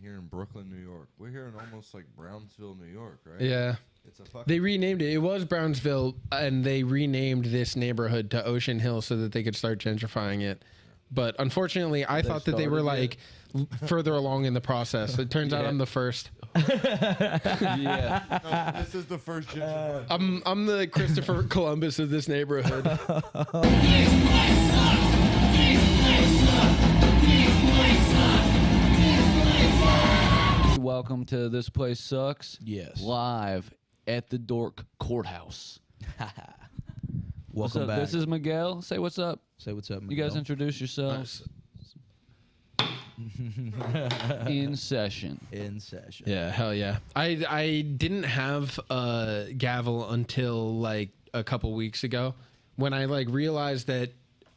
here in Brooklyn, New York. We're here in almost like Brownsville, New York, right? Yeah. It's a fucking... They renamed it. It was Brownsville, and they renamed this neighborhood to Ocean Hill so that they could start gentrifying it. But unfortunately, I thought that they were like further along in the process. It turns out I'm the first. Yeah. No, this is the first gentrified. I'm the Christopher Columbus of this neighborhood. Welcome to This Place Sucks. Yes. Live at the Dork Courthouse. Welcome back. This is Miguel. Say what's up. Say what's up, You Miguel. guys introduce yourselves. In session. In session. Yeah, hell yeah. I didn't have a gavel until like a couple weeks ago when I like realized that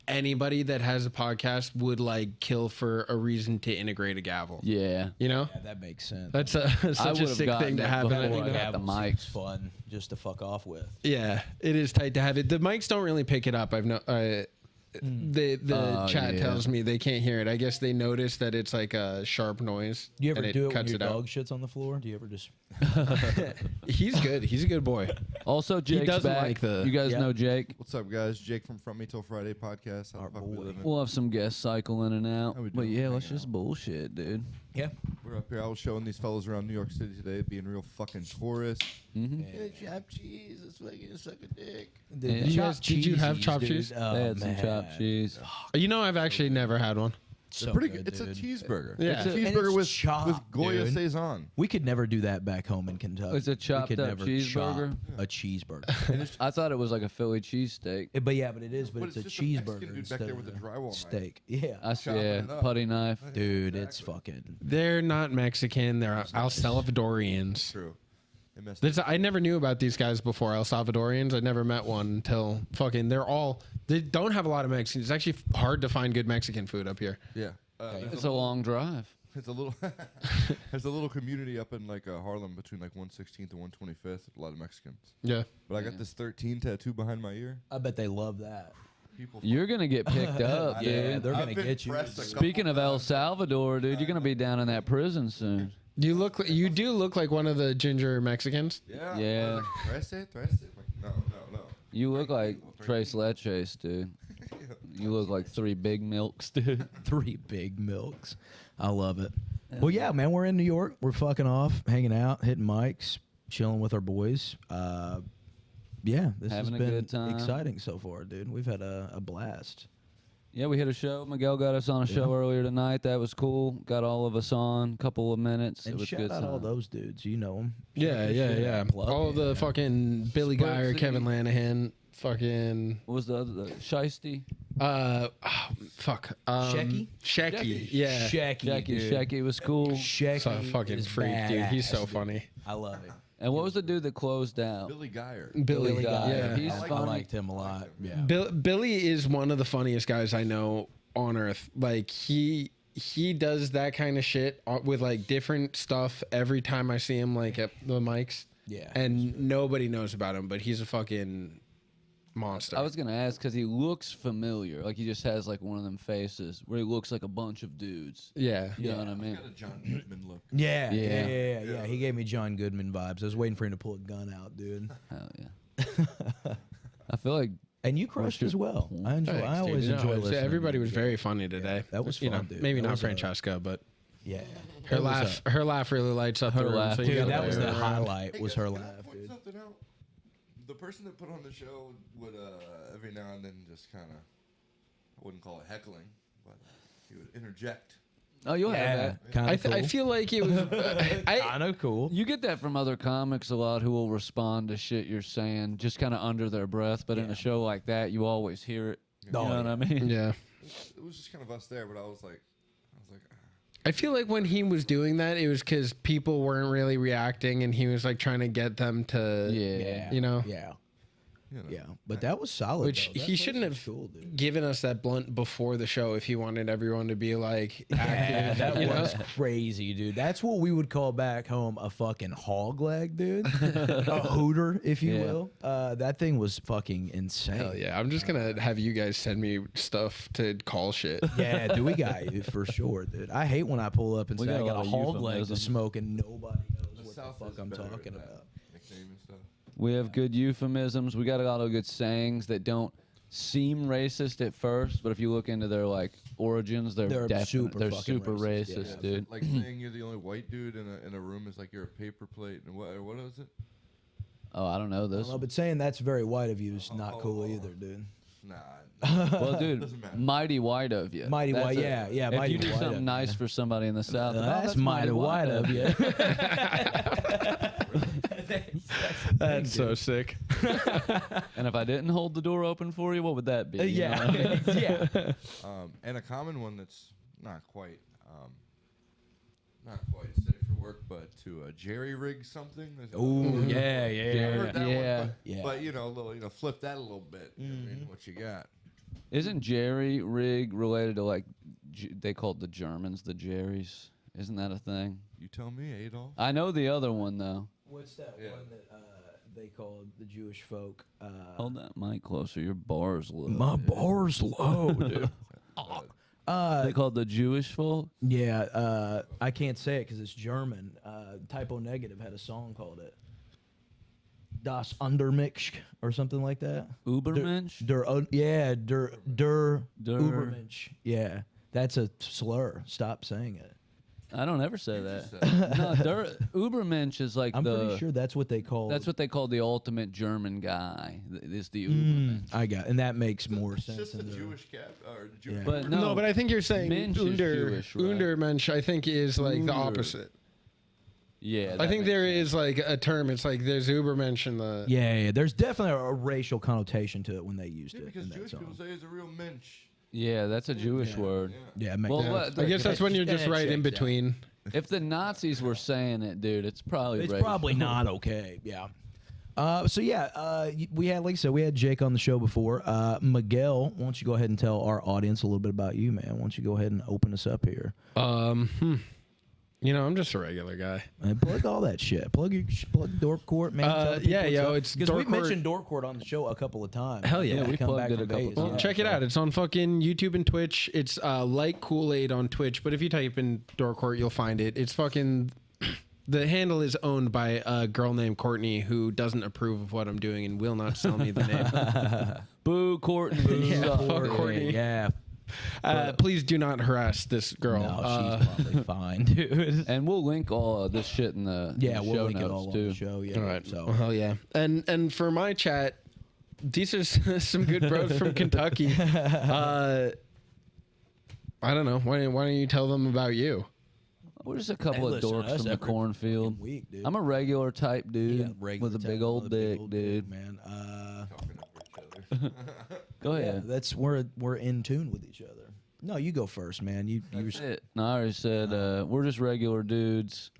anybody that has a podcast would like kill for a reason to integrate a gavel. Yeah. You know? Yeah, that makes sense. That's such a sick thing to happen. before I got Gavel the mics. seems fun just to fuck off with. Yeah, it is tight to have it. The mics don't really pick it up. The chat tells me they can't hear it. I guess they notice that it's like a sharp noise. Do you ever and do it when cuts your it out. dog shits on the floor? Do you ever just... He's good. He's a good boy. Also, Jake's doesn't back. like the- You guys Yeah. know Jake. What's up, guys? Jake from Me Till Friday podcast. How Our the fuck we boy. living? We'll have some guests cycle in and out. How we But doing? yeah, let's Hanging just out. bullshit, dude. Yeah. We're up here. I was showing these fellas around New York City today, being real fucking tourists. Mm-hmm. Yeah, chopped cheese. It's fucking suck a dick. The Yeah. You guys- did you have chopped cheese? Oh, They had some man. chopped cheese. You know, I've actually never had one. So They're pretty good, good. It's a dude. cheeseburger. Yeah. It's a And cheeseburger it's with chopped, Goya dude. Saison. We could never do that back home in Kentucky. It's a chopped we could up never cheeseburger? chop a cheeseburger. I thought it was like a Philly cheesesteak. But yeah, but it is. But it's a just Mexican cheeseburger dude instead back there of with a the drywall knife. steak. Yeah. Chopping Yeah, it up. putty knife. Dude, it's fucking... They're not Mexican. They're El Salvadorians. True. They messed I never knew about these guys before. El Salvadorians. I never met one until fucking. They don't have a lot of Mexicans. It's actually hard to find good Mexican food up here. Yeah. It's a long drive. It's a little. There's a little community up in like Harlem between like 116th and 125th. A lot of Mexicans. Yeah. But I got this 13 tattoo behind my ear. I bet they love that. People. You're gonna get picked up, Yeah, dude. they're I've gonna been get you. pressed a Speaking of El Salvador, dude, you're gonna be down in that prison soon. You do look like one of the ginger Mexicans. Yeah. Yeah. Tres it. No. You look like Trace Leches, dude. You look like 3 big milks, dude. 3 big milks. I love it. Well, yeah, man, we're in New York. We're fucking off, hanging out, hitting mics, chilling with our boys. Yeah, this Having has a been good time. exciting so far, dude. We've had a blast. Yeah, we hit a show. Miguel got us on a show earlier tonight. That was cool. Got all of us on. Couple of minutes. And it was shout good out time. all those dudes. You know them. Yeah. All the fucking Billy Spurs Guy or City. Kevin Lanahan. Fucking. What was the other? Shiesty? Fuck. Shecky? Shecky. Yeah. Shecky was cool. Shecky So fucking is freak, dude. He's so badass, dude. funny. I love it. And what was the dude that closed out? Billy Geyer. Billy Guy. Yeah. He's I funny. liked him a lot. Yeah. Billy is one of the funniest guys I know on earth. Like he does that kind of shit with like different stuff every time I see him like at the mics. Yeah. And nobody knows about him, but he's a fucking monster. I was gonna ask because he looks familiar. Like he just has like one of them faces where he looks like a bunch of dudes. yeah. You know what I mean? Got a John Goodman look. Yeah. He gave me John Goodman vibes. I was waiting for him to pull a gun out, dude. Hell yeah. I feel like And you crushed as well. I enjoy. Thanks, I always dude. enjoy No, listening. everybody was very funny today. that was you know, fun, dude. maybe That not was a- Francesca, but Yeah. her That was laugh. Her laugh really lights up Her the room. laugh. So you Dude, gotta that was play the her around. highlight. Was her Can I laugh, point dude. something out? The person that put on the show would every now and then just kind of, I wouldn't call it heckling, but he would interject. oh, you'll have that. Kind I, of cool. I feel like it was. kind of cool. You get that from other comics a lot who will respond to shit you're saying just kind of under their breath. But in a show like that, you always hear it. You Oh, know what I mean? Yeah. It was just kind of us there, but I was like, I feel like when he was doing that, it was because people weren't really reacting, and he was like trying to get them to, Yeah. you know. Yeah. You know. Yeah, but that was solid. Which though. That he shouldn't was have cool, dude. given us that blunt before the show if he wanted everyone to be like Yeah, active. that you know? was crazy, dude. That's what we would call back home a fucking hog leg, dude. A hooter, if you will. That thing was fucking insane. Hell yeah. I'm just going to have you guys send me stuff to call shit. Yeah, dude, we got you for sure, dude. I hate when I pull up and We say I got a got lot a of hog leg to euphemisms. smoke and nobody knows what South the is fuck I'm better talking at that. about. Nickname and stuff. We have good euphemisms. We got a lot of good sayings that don't seem racist at first, but if you look into their like origins, they're super they're fucking super racist, racist, yeah. dude. Like saying you're the only white dude in a room is like you're a paper plate. And what is it? Oh, I don't know I this. don't know, but saying that's very white of you is not cool either, dude. Nah. Well, dude, Doesn't matter. mighty white of you. Mighty That's white, a- yeah, If mighty you do white something of nice you. for somebody in the South, That's mighty white of you. That's so sick. And if I didn't hold the door open for you, what would that be? You know what I mean? Yeah. And a common one that's not quite safe for work, but to jerry rig something. Ooh, yeah, I've yeah. heard that Yeah. one, Yeah. but flip that a little bit. I mean, what you got? Isn't jerry rig related to like they called the Germans the Jerrys? Isn't that a thing? You tell me, Adolf. I know the other one though. What's that Yeah. one that they called the Jewish folk? Hold that mic closer. Your bar's low. My bar's low, dude. They called the Jewish folk. Yeah, I can't say it because it's German. Typo Negative had a song called it. Das Undermensch or something like that. Ubermensch. Der Der- Ubermensch. Yeah, that's a slur. Stop saying it. I don't ever say just that. said No, Ubermensch is like I'm the. pretty sure that's what they call. That's what they call the ultimate German guy. Is the Ubermensch. I got, and that makes more It's sense. just the than the- Jewish cap or the Jewish. Yeah. But No, no, but I think you're saying Mensch is Jewish, right? Untermensch, I think, is like the Uber. opposite. Yeah, I think makes there sense. is like a term. It's like there's Ubermensch in the. Yeah, there's definitely a racial connotation to it when they used Yeah, it because in that Jewish people song. say it's a real mensch. Yeah, that's a Jewish word. Yeah. Yeah, it makes Well, sense. what- I guess that's when you're And just it right in checks out. between. If the Nazis were saying it, dude, it's probably It's racial. probably not okay. Yeah. So yeah, we had, like I said, we had Jake on the show before. Miguel, why don't you go ahead and tell our audience a little bit about you, man? Why don't you go ahead and open us up here? You know, I'm just a regular guy. And plug all that shit. Plug Dork Court, man. Tell the people yeah, what's yo, up. it's because Dork we Court. mentioned Dork Court on the show a couple of times. Hell yeah. Yeah, we Come plugged back it a from couple base, times. Well, check it out. It's on fucking YouTube and Twitch. It's like Kool-Aid on Twitch, but if you type in Dork Court, you'll find it. It's fucking. The handle is owned by a girl named Courtney who doesn't approve of what I'm doing and will not sell me the name. Boo, Courtney. Yeah, Suck. fuck Courtney. Yeah. Please do not harass this girl. No, she's probably fine, dude. And we'll link all of this shit in the Yeah, in the we'll show link it notes all too. on the show. Yeah. All right. So Hell yeah. And for my chat, these are some good bros from Kentucky. I don't know. Why don't you tell them about you? We're just a couple Hey, of listen, dorks us from the every cornfield. fucking week, dude. I'm a regular type dude Yeah, regular with a type big old with a dick, dude. man. Talking over each other. Go Yeah, ahead. that's we're in tune with each other. No, you go first, man. You That's it. No, I already said we're just regular dudes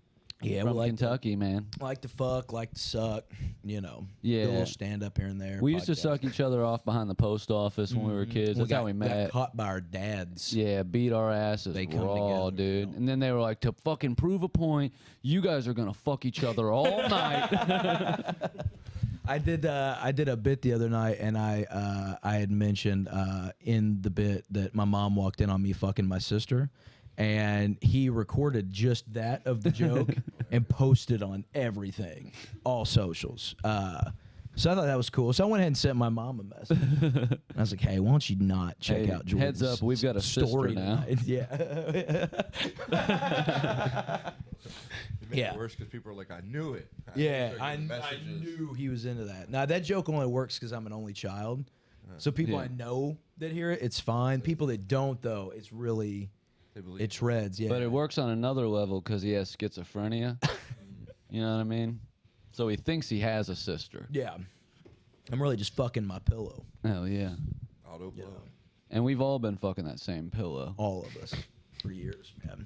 yeah, from we like Kentucky, man. like to fuck, like to suck. You know, Yeah. do a little stand up here and there. We used to podcast. suck each other off behind the post office when we were kids. That's how we got met. caught by our dads. Yeah, beat our asses They come raw, together, dude. you know. And then they were like, to fucking prove a point, you guys are gonna fuck each other all night. I did a bit the other night, and I had mentioned in the bit that my mom walked in on me fucking my sister, and he recorded just that of the joke and posted on everything, all socials. So I thought that was cool. So I went ahead and sent my mom a message. And I was like, "Hey, why don't you not check Hey, out Jordan's heads up, we've got a sister story now." tonight?" Yeah. It made Yeah. it worse because people are like, I knew it. Yeah, started I getting messages. knew he was into that. Now that joke only works because I'm an only child, so people Yeah. I know that hear it, it's fine. People that don't, though, it's really They believe it shreds. Yeah, But it works on another level because he has schizophrenia. You know what I mean? So he thinks he has a sister. Yeah, I'm really just fucking my pillow. Hell yeah. auto blow. And we've all been fucking that same pillow. All of us for years, man.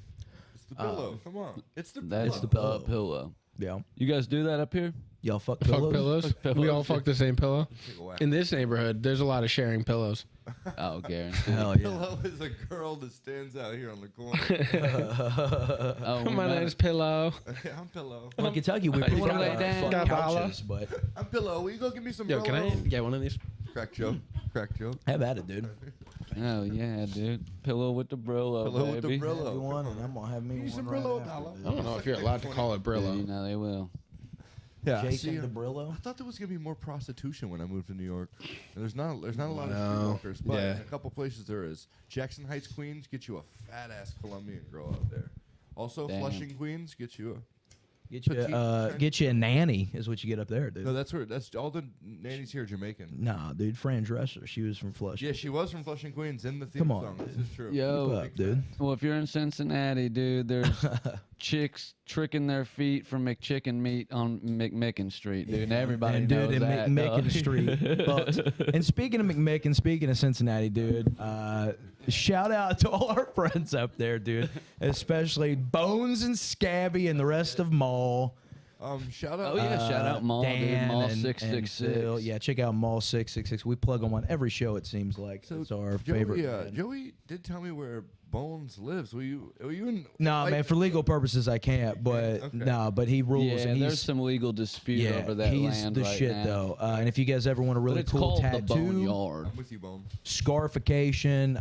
It's the pillow. Come on. It's the That's pillow. the pillow. pillow. Yeah. You guys do that up here? Y'all fuck Fuck pillows? pillows. We all fuck the same pillow. Take a whack. In this neighborhood, there's a lot of sharing pillows. Oh, guaranteed. Hell yeah. Pillow is a girl that stands out here on the corner. Oh, My name's Pillow. I'm Pillow. Well, in Kentucky, we You wanna prefer lay down? fuck Got couches, but I'm Pillow. Will you go get me some Yo, can I Brillo? get one of these? Crack joke. Crack joke. have at it, dude. Oh, yeah, dude. Pillow with the Brillo, Pillow with the baby. Brillo. Have you one, and I'm gonna have me Give me one some right Brillo, after, Paolo. dude. I don't know if you're allowed to call it Yeah, you Brillo. know they will. Yeah. Jason see, DeBrillo. I thought there was gonna be more prostitution when I moved to New York. And there's not a lot of No. streetwalkers, but Yeah. in a couple places there is. Jackson Heights, Queens, get you a fat ass Colombian girl out there. Also, Damn. Flushing, Queens, get you a. Get you a nanny is what you get up there, dude. No, that's all the nannies here are Jamaican. Nah, dude. Fran Dresser, she was from Flushing. Yeah, she was from Flushing, Queens in the theme Come on, song. dude. This is true. Yo, Keep up, dude. well, if you're in Cincinnati, dude, there's chicks tricking their feet from McChicken Meat on McMicken Street, dude. And everybody and knows dude, in that. McMicken dog. Street. But, and speaking of McMicken, speaking of Cincinnati, dude, shout out to all our friends up there, dude. Especially Bones and Scabby and the rest of Mall. Shout out. Oh, yeah, shout out Mall, dude. Dan Mall and 666. Phil. Yeah, check out Mall 666. We plug them on every show, it seems like. So It's our Joey, favorite. band. Joey did tell me where Bones lives. Were you in? No, like- man, for legal purposes, I can't. But Okay. no, but he rules, Yeah, and there's he's some legal dispute over that he's land the right shit now. though. And if you guys ever want a But really it's cool called the tattoo, Boneyard. I'm with you, Bones. scarification,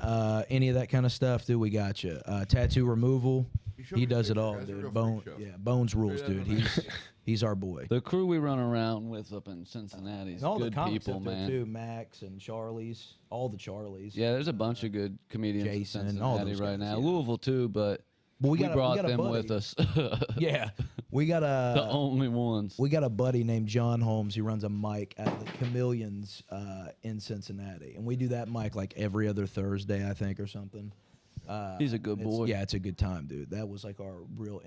any of that kind of stuff, dude, we got you. Tattoo removal, You showed he me does it pictures, all, guys. It's a dude. real Bone, freak show. yeah, Bones rules, Straight out dude. of He's our boy. The crew we run around with up in Cincinnati is And all the good comics people, up there man. too, Max and Charlie's, all the Charlies. Yeah, there's a bunch of good comedians Jason, in all Cincinnati those right guys, now. yeah. Louisville too, but But we brought a them buddy. with us. Yeah, we got The a only ones. we got a buddy named John Holmes. He runs a mic at the Chameleons in Cincinnati, and we do that mic like every other Thursday, I think, or something. He's a good It's- boy. Yeah, it's a good time, dude. That was like our real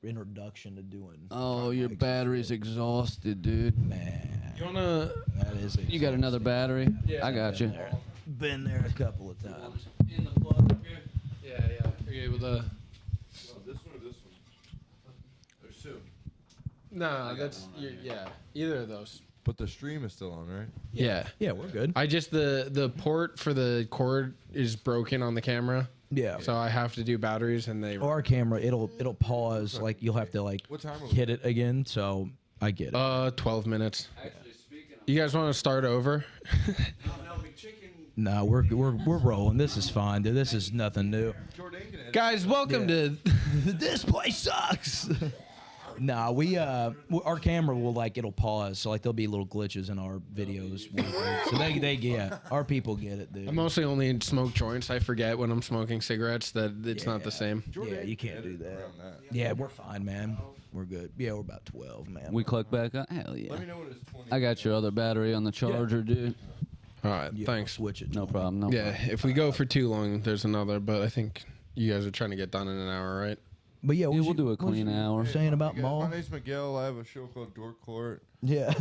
introduction to doing. Oh, your mics. battery's exhausted, dude. Man, You wanna? that is. You got another battery? Yeah. I got you. Been there a couple of times. In the plug. Yeah. Are you able to? Oh, this one or this one? There's two. No, that's yeah. Either of those. But the stream is still on, right? Yeah. Yeah, we're good. I just the port for the cord is broken on the camera, Yeah. so I have to do batteries, and they. Our camera, it'll pause. Like you'll have to like What time are we? hit it again. So I get it. 12 minutes. Actually, speaking of You guys want to start over? No, we're rolling. This is fine, dude. This is nothing new. Jordan can edit. Guys, welcome to. This place sucks. Nah, our camera will like it'll pause, so like there'll be little glitches in our videos. So they get our people get it, dude. I mostly only smoke joints. I forget when I'm smoking cigarettes that it's not the Yeah. same. Jordan Yeah, you can can't do edit that. around that. Yeah, we're fine, man. We're good. Yeah, we're about 12, man. we click back up. Hell yeah. Let me know when it's 20. I got your other battery on the charger, dude. All right, Yeah, thanks. Switch it. No to problem. No Yeah, problem. if we go for too long, there's another. But I think you guys are trying to get done in an hour, right? But yeah, Yeah, we'll do a clean hour. Saying about Hey, guys, Maul. My name's Miguel. I have a show called Dork Court. Yeah.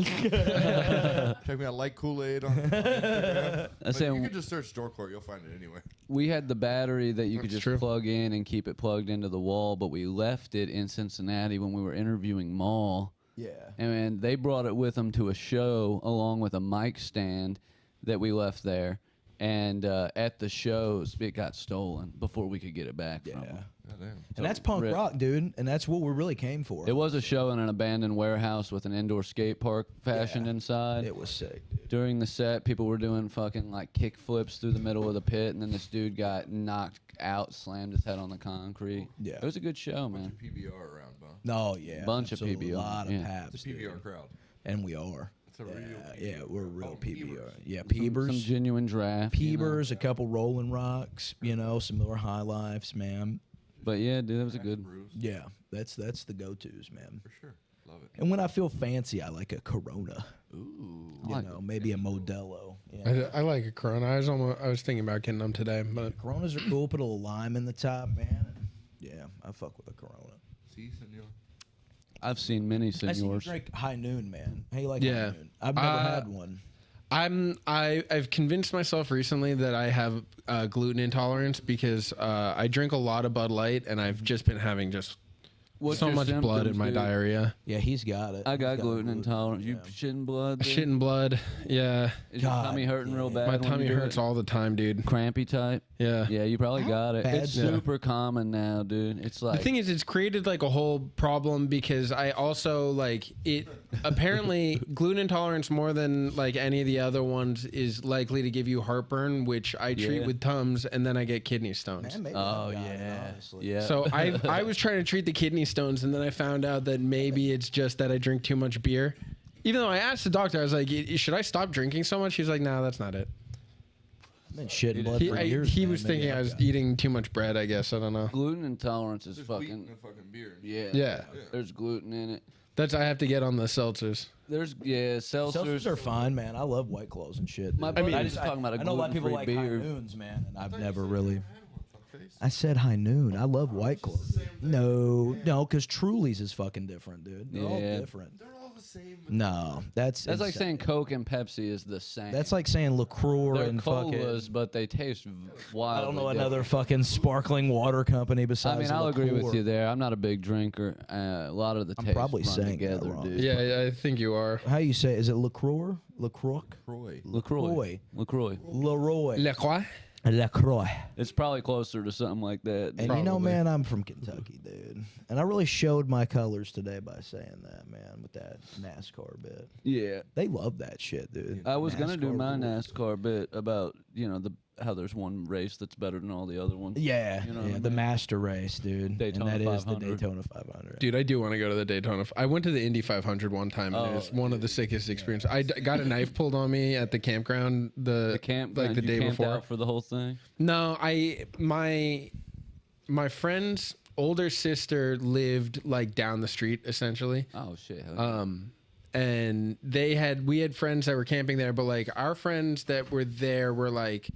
Check me out, like Kool-Aid on Instagram. But saying- you can just search Dork Court. You'll find it anyway. We had the battery that you could That's just true. plug in and keep it plugged into the wall, but we left it in Cincinnati when we were interviewing Maul. Yeah. And they brought it with them to a show along with a mic stand that we left there. And at the shows, it got stolen before we could get it back from Yeah. them. Goddamn. And that's punk rip. rock, dude. And that's what we really came for. It was a show in an abandoned warehouse with an indoor skate park fashioned inside. It was sick, dude. During the set, people were doing fucking like kick flips through the middle of the pit, and then this dude got knocked out, slammed his head on the concrete. Yeah. It was a good show, man. PBR around, bro. No, yeah. Bunch of it's a PBR, lot of yeah. paps, It's a PBR dude. crowd. And we are. It's a real Yeah, PBR. we're a real Oh, PBR. Peebers. Yeah, Some Peebers. genuine draft. you know. Peebers, a couple Rolling Rocks, some more High Lifes, man. But yeah, dude, that was a good. Bruce, Yeah, that's the go-tos, man. for sure. Love it. And when I feel fancy, I like a Corona. Ooh. Maybe a Modelo. Yeah. I like a Corona. I was thinking about getting them today, but Coronas are cool. Put a little lime in the top, man. Yeah, I fuck with a Corona. See, senor. I've seen many I see you senors. drink High Noon, man. How you like Yeah. High Noon? I've never had one. I've convinced myself recently that I have gluten intolerance because I drink a lot of Bud Light and I've just been having just What's So your much blood in symptoms, my dude? diarrhea. Yeah, he's got it. I got He's gluten intolerance. You yeah. shitting blood? Dude? Shitting blood. Yeah. Is your God tummy hurting real bad? My when tummy you do hurts it? all the time, dude. Crampy type. Yeah. Yeah, you probably got it. bad It's is it? super common now, dude. It's like The thing is, it's created like a whole problem because I also like it. Apparently, gluten intolerance more than like any of the other ones is likely to give you heartburn, which I treat Yeah. with Tums, and then I get kidney stones. Man, maybe oh I've got it, yeah, honestly. yeah. So I was trying to treat the kidney stones, and then I found out that maybe it's just that I drink too much beer. Even though I asked the doctor, I was like, "Should I stop drinking so much?" He's like, "No, that's not it." I've been shitting blood for years. He man. was Maybe thinking I've I was got it. eating too much bread. I guess I don't know. gluten intolerance is There's wheat in fucking the fucking beer. yeah. Yeah. There's gluten in it. That's I have to get on the seltzers. There's seltzers. Seltzers are fine, man. I love White Claws and shit. My dude. buddy I was talking about a I know a lot of people gluten-free like beer. High Noons, man, and I've thought you never said you really. never had one, fuckface. I said High Noon. I love White it's the Claws. same thing. No, because Truly's is fucking different, dude. They're all Yeah. different. They're all the same. but No, that's That's like insane. saying Coke and Pepsi is the same. That's like saying LaCroix they're and colas, fucking. but they taste wild. I don't know another fucking sparkling water company I besides. mean, I'll agree with LaCroix. you there. I'm not a big drinker. A lot of the I'm tastes probably run saying that together, wrong. dude. Yeah, I think you are. How you say? Is it LaCroix? LaCroix? Croy. LaCroix. LaCroix. Leroy. Le quoi? LaCroix. It's probably closer to something like that. And you know, Probably. man, I'm from Kentucky, dude. And I really showed my colors today by saying that, man, with that NASCAR bit. Yeah. They love that shit, dude. I was gonna do NASCAR my rules. NASCAR bit about how there's one race that's better than all the other ones. Yeah, You know what yeah, I the mean? master race, dude. Daytona and that is the 500. Daytona 500. Dude, I do want to go to the Daytona. I went to the Indy 500 one time, and it was one of the sickest experiences. I got a knife pulled on me at the campground. The camp, like the you day camped before. out for the whole thing. No, my friend's older sister lived like down the street, essentially. Oh shit. hell yeah. And we had friends that were camping there, but like our friends that were there were like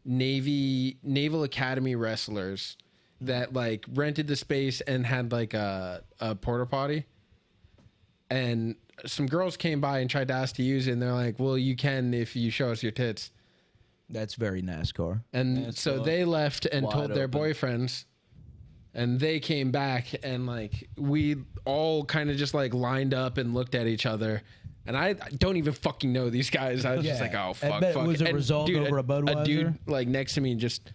Naval Academy wrestlers that like rented the space and had like a porta potty. And some girls came by and tried to ask to use it, and they're like, "Well, you can if you show us your tits." That's very NASCAR. And That's so cool. they left and Wide told their open. boyfriends, and they came back, and like we all kind of just like lined up and looked at each other. And I don't even fucking know these guys. I was just Yeah. like, oh I fuck, bet- fuck. was it And, resolved dude, over a Budweiser? A dude like next to me just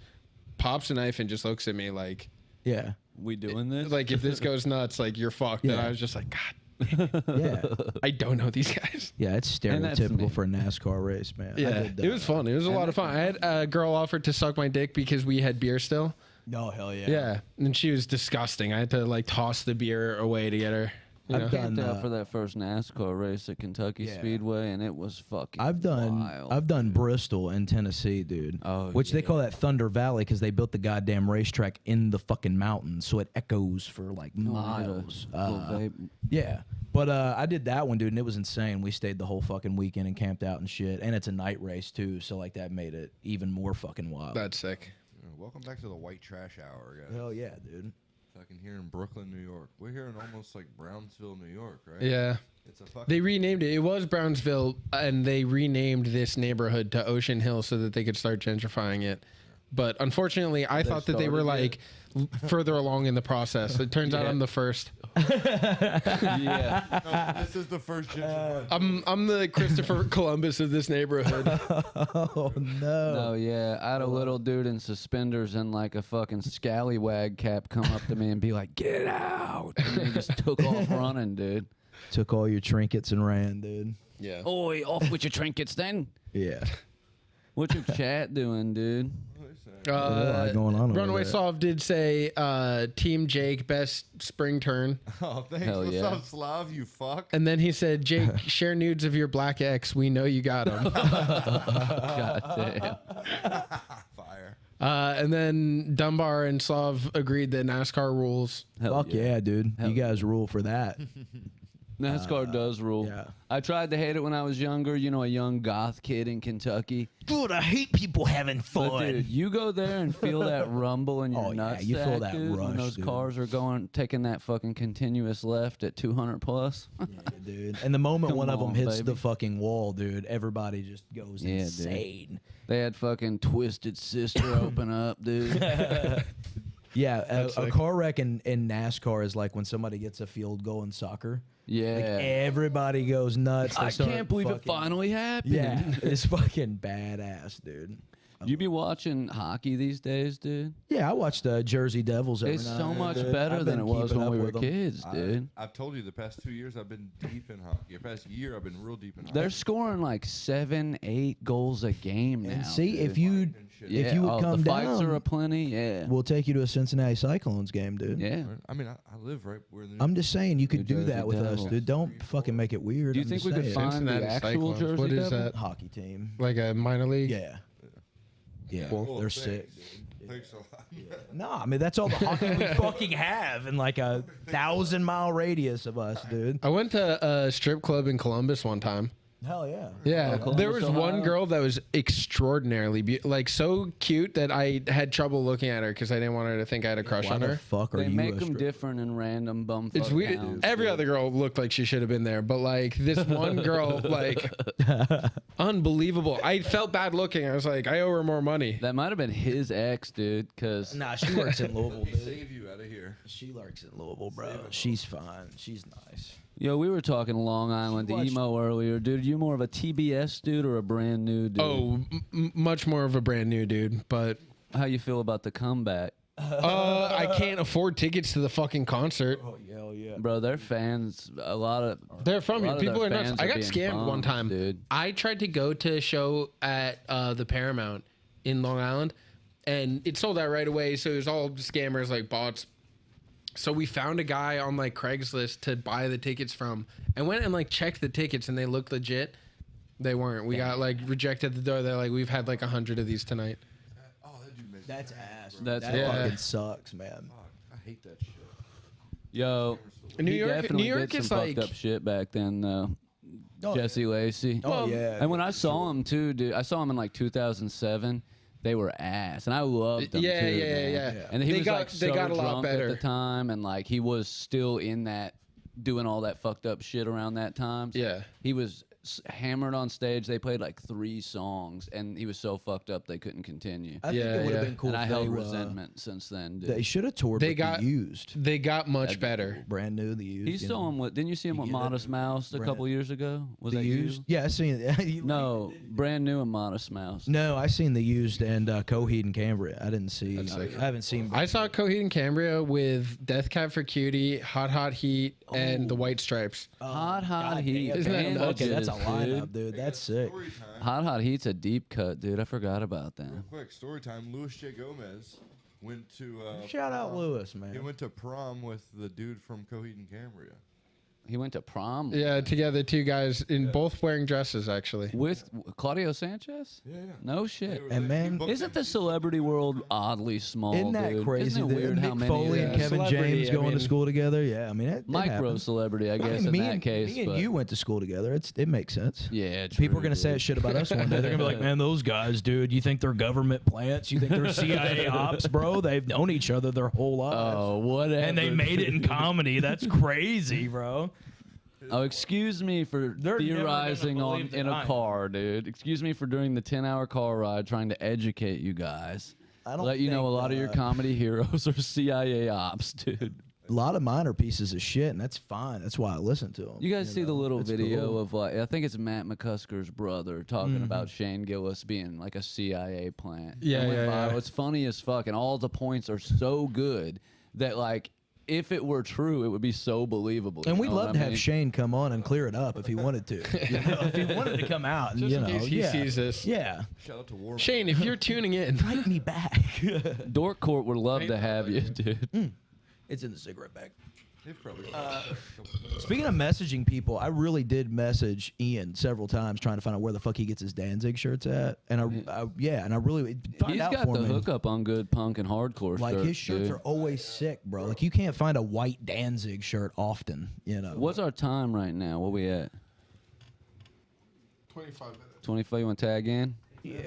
pops a knife and just looks at me like Yeah, We doing this? if this goes nuts, like you're fucked. And Yeah. I was just like, God, yeah, I don't know these guys. yeah. It's And that's me. stereotypical for a NASCAR race, man. I Yeah, did, it was fun. It was a lot of fun. I had a girl offered to suck my dick because we had beer still. No, hell yeah. Yeah, and she was disgusting. I had to like toss the beer away to get her. You know? I've camped done, out for that first NASCAR race at Kentucky Yeah. Speedway, and it was fucking. I've wild. done Bristol in Tennessee, dude. Oh, which they yeah. call that Thunder Valley because they built the goddamn racetrack in the fucking mountains, so it echoes for like miles. Little vape. Yeah, but I did that one, dude, and it was insane. We stayed the whole fucking weekend and camped out and shit, and it's a night race too, so like that made it even more fucking wild. That's sick. Welcome back to the White Trash Hour, guys. Hell yeah, dude. Fucking here in Brooklyn, New York. We're here in almost like Brownsville, New York, right? Yeah. It's a fucking. They renamed it. It was Brownsville, and they renamed this neighborhood to Ocean Hill so that they could start gentrifying it. But unfortunately, I thought that they were started like further along in the process. It turns out Yeah. I'm the first. Yeah. No, this is the first gentrified. I'm the Christopher Columbus of this neighborhood. Oh no. No, yeah. I had a little dude in suspenders and like a fucking scallywag cap come up to me and be like, "Get out!" And he just took off running, dude. Took all your trinkets and ran, dude. Yeah. Oi, off with your trinkets then. Yeah. What's your chat doing, dude? a lot going on over Runaway there. Solve did say Team Jake, best spring turn. Oh, thanks. Hell What's yeah. up, Slav? You fuck. And then he said, Jake, share nudes of your black ex. We know you got them. God damn. Fire. And then Dunbar and Slav agreed that NASCAR rules. Hell Fuck yeah, dude. Hell You guys rule for that. NASCAR does rule. yeah. I tried to hate it when I was younger, you know, a young goth kid in Kentucky. Dude, I hate people having But dude, you go there and feel that rumble in your Oh, yeah, nuts. you feel that dude, when rush, those dude. cars are taking that fucking continuous left at 200 plus. Yeah, dude. And the moment Come one of them on, hits baby. the fucking wall, dude, everybody just goes Yeah, dude. insane. They had fucking Twisted Sister open up, dude. Yeah, That's a sick. car wreck in NASCAR is like when somebody gets a field goal in soccer. Yeah. Like everybody goes nuts. They I start can't believe it fucking- finally happened. Yeah, it's fucking badass, dude. You be watching hockey these days, dude? Yeah, I watched the Jersey Devils every It's night. so much dude. better I've than been it was keeping when up we were with 'em. kids, dude. I've told you the past 2 years I've been deep in hockey. The past year I've been real deep in hockey. They're scoring like 7, 8 goals a game now. And see, if dude. you And shit. yeah, if you would come the fights down, are aplenty. Yeah, we'll take you to a Cincinnati Cyclones game, dude. yeah. I mean, I live right where the I'm just saying you could New do Jersey that with us, Devils. dude. Don't fucking make it weird. Do you I'm think just we could saying. find the Cincinnati actual Cyclones. Jersey What is Devils? that? Hockey team? Like a minor league? Yeah, yeah, Well, they're thanks, sick. dude. Thanks a lot. No, I mean that's all the hockey we fucking have in like a 1,000-mile radius of us, dude. I went to a strip club in Columbus one time. Hell yeah. Yeah, Columbus, there was one Ohio? girl that was extraordinarily like so cute that I had trouble looking at her because I didn't want her to think I had a crush Why on the her. fuck are They you make a them stripper? different in random bumfuck It's weird. towns, Every dude. other girl looked like she should have been there, but like this one girl, like unbelievable. I felt bad looking. I was like, I owe her more money. That might have been his ex, dude. Because Nah, she works in Louisville, dude. Save you out of here. She works in Louisville, bro. She's fine. She's nice. yo, we were talking Long Island watched- emo earlier, dude. You more of a TBS dude or a brand new dude? Oh, much more of a brand new dude, but How you feel about the comeback, I can't afford tickets to the fucking concert. Oh, hell yeah. bro? Their fans, a lot of They're from a here. lot of People their are nuts. fans I got being scammed one bummed, time. dude. I tried to go to a show at the Paramount in Long Island, and it sold out right away. So it was all scammers, like bots. So we found a guy on like Craigslist to buy the tickets from, and went and like checked the tickets, and they looked legit. They weren't. We got like rejected at the door. They're like, we've had like 100 of these tonight. Oh, that dude makes That's ass. That's that yeah. fucking sucks, man. Fuck, I hate that shit. Yo, New he York, definitely New York did is some like fucked up shit back then, though. Oh, Jesse Lacey. Oh, Well, yeah. And when I saw him too, dude, I saw him in like 2007. They were ass, and I loved them Yeah, too. yeah, man. yeah. And he They was got- like they so got a lot drunk better. at the time, and like he was still in that, doing all that fucked up shit around that time. Yeah. he was hammered on stage. They played like 3 songs, and he was so fucked up they couldn't continue. I think Yeah, it would have yeah. been cool and I if held they, resentment since then, dude. They should have toured They with got- the Used. they got much better. Brand new, the Used. He you saw know. him with. Didn't you see him with get it? Modest Mouse a Brand- couple years ago? Was The that Used? you? Yeah, I seen it. No, brand new and Modest Mouse. No, I seen the Used and Coheed and Cambria. I didn't see. I haven't seen. I saw Coheed and Cambria with Death Cab for Cutie, Hot Hot Heat, and the White Stripes. Hot God Heat. damn, Isn't that band nuts? Okay, that's a dude. lineup, dude. That's sick. Story time. Hot Heat's a deep cut, dude. I forgot about that. Real quick, story time. Louis J. Gomez went to. Shout out prom. Lewis, He man. went to prom with the dude from Coheed and Cambria. He went to prom Yeah, together, two guys in both wearing dresses, actually. with Claudio Sanchez. Yeah, yeah. No shit. And man, Isn't the celebrity world oddly small? Isn't that dude? crazy? Isn't it that weird how Mick many? Foley and Kevin Celebrity, James I going mean- to school together. Yeah, I mean, it micro happens. celebrity, I I guess, mean, in me that and, case. me and but you went to school together. It makes sense. yeah, People true, are gonna say dude. shit about us one day. They're gonna be like, "Man, those guys, dude. You think they're government plants? You think they're CIA ops, bro? They've known each other their whole lives, Oh, whatever. and they made it in comedy. That's crazy, bro." Oh, excuse me for They're never gonna theorizing on believe that in a I am. car, dude. Excuse me for doing the 10-hour car ride trying to educate you guys. I don't Let you know a think, lot of your comedy heroes are CIA ops, dude. A lot of mine are pieces of shit, and that's fine. That's why I listen to them. You guys see the little It's video cool. of like I think it's Matt McCusker's brother talking about Shane Gillis being like a CIA plant. Yeah, It went yeah, yeah. viral. It's funny as fuck, and all the points are so good that like if it were true, it would be so believable. And you we'd know what love I to have mean? Shane come on and clear it up if he wanted to. You know, if he wanted to come out, and, Just you in know, case he yeah, sees this. yeah, Shout out to War. Shane, if you're tuning in, write me back. Dork Court would love to have you, dude. It's in the cigarette bag. They've probably. Speaking of messaging people, I really did message Ian several times trying to find out where the fuck he gets his Danzig shirts at, and I really find He's out got for the me. hookup on good punk and hardcore Like shirts, his shirts dude. are always sick, bro. Like you can't find a white Danzig shirt often, you know. What's our time right now? What we at? 25 minutes. 25. You want to tag in? Yeah.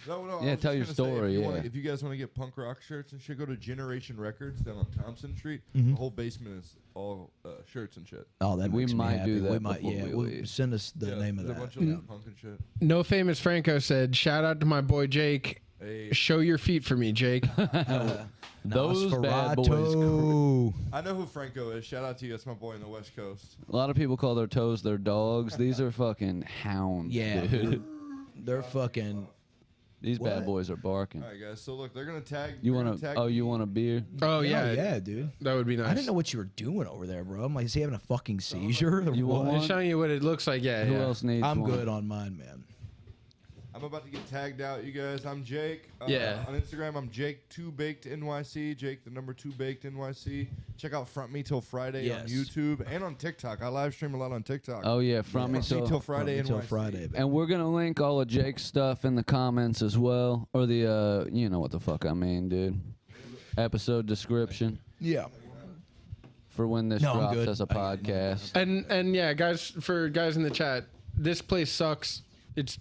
No, I Yeah, was tell just your gonna say, story, If, you wanna- yeah. if you guys want to get punk rock shirts and shit, go to Generation Records down on Thompson Street. Mm-hmm. The whole basement is all shirts and shit. Oh, that We makes me might happy. do that We might, before yeah. we We'll leave. send us the Yeah, name of there's that. a bunch of punk and shit. No Famous Franco said, shout out to my boy Jake. Hey, Show your feet for me, Jake. Those bad boys. Nosferatu. I know who Franco is. Shout out to you. That's my boy in the West Coast. A lot of people call their toes their dogs. These are fucking hounds. Yeah, dude. They're fucking. These bad What? boys are barking. All right, guys. So look, they're gonna tag. You they're want gonna to? tag Oh, you me. want a beer? Oh yeah, yeah, dude. that would be nice. I didn't know what you were doing over there, bro. I'm like, is he having a fucking seizure? or You want what? I'm showing you what it looks like. Yeah, Who yeah. else needs I'm one? good on mine, man. I'm about to get tagged out, you guys. I'm Jake. Yeah. On Instagram, I'm Jake2BakedNYC. Jake, the number 2 Baked NYC. Check out Front Me Till Friday on Yes. YouTube and on TikTok. I live stream a lot on TikTok. Oh yeah, from me Front Me Till till. Friday Until NYC. Friday, baby. And we're gonna link all of Jake's stuff in the comments as well, or the you know what the fuck I mean, dude. Episode description Yeah. for when this No, I'm drops good. as a podcast. And yeah, guys, for guys in the chat, this place sucks. It's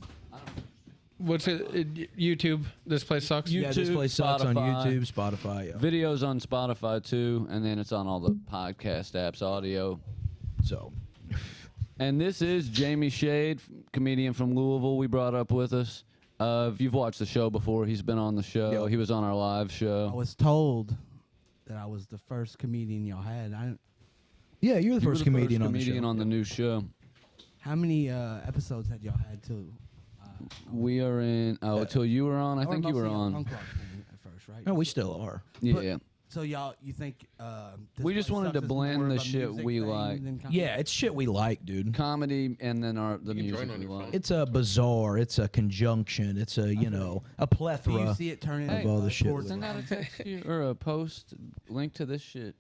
what's it? YouTube. This place sucks. Yeah, this YouTube, place sucks on Spotify. YouTube, Spotify. Yeah. Videos on Spotify too, and then it's on all the podcast apps, audio. So, And this is Jamie Shade, comedian from Louisville. We brought up with us. If you've watched the show before, he's been on the show. Yep. He was on our live I show. was told that I was the first comedian y'all had. yeah, you're the You were first the comedian first on the show. comedian on the new show. How many episodes had y'all had too? We are in. Oh, till you were on. I think you were on. Punk rock thing at first, right? No, we still are. Yeah. So y'all, you think? This We just place wanted to sucks is blend more the of a shit music we thing like. than comedy? Yeah, it's shit we like, dude. Comedy and then the You can join music on we your like. phone. It's a bazaar. It's a conjunction. It's a, a Do you plethora. see it turning Of all the shit towards we Send out a text you, or a post link to this shit.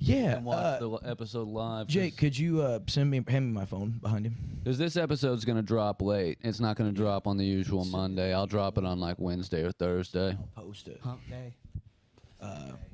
Yeah. And watch the episode live. Jake, could you hand me my phone behind you? Because this episode's going to drop late. It's not going to drop on the usual Monday. I'll drop it on like Wednesday or Thursday. I'll post it. Hump Day.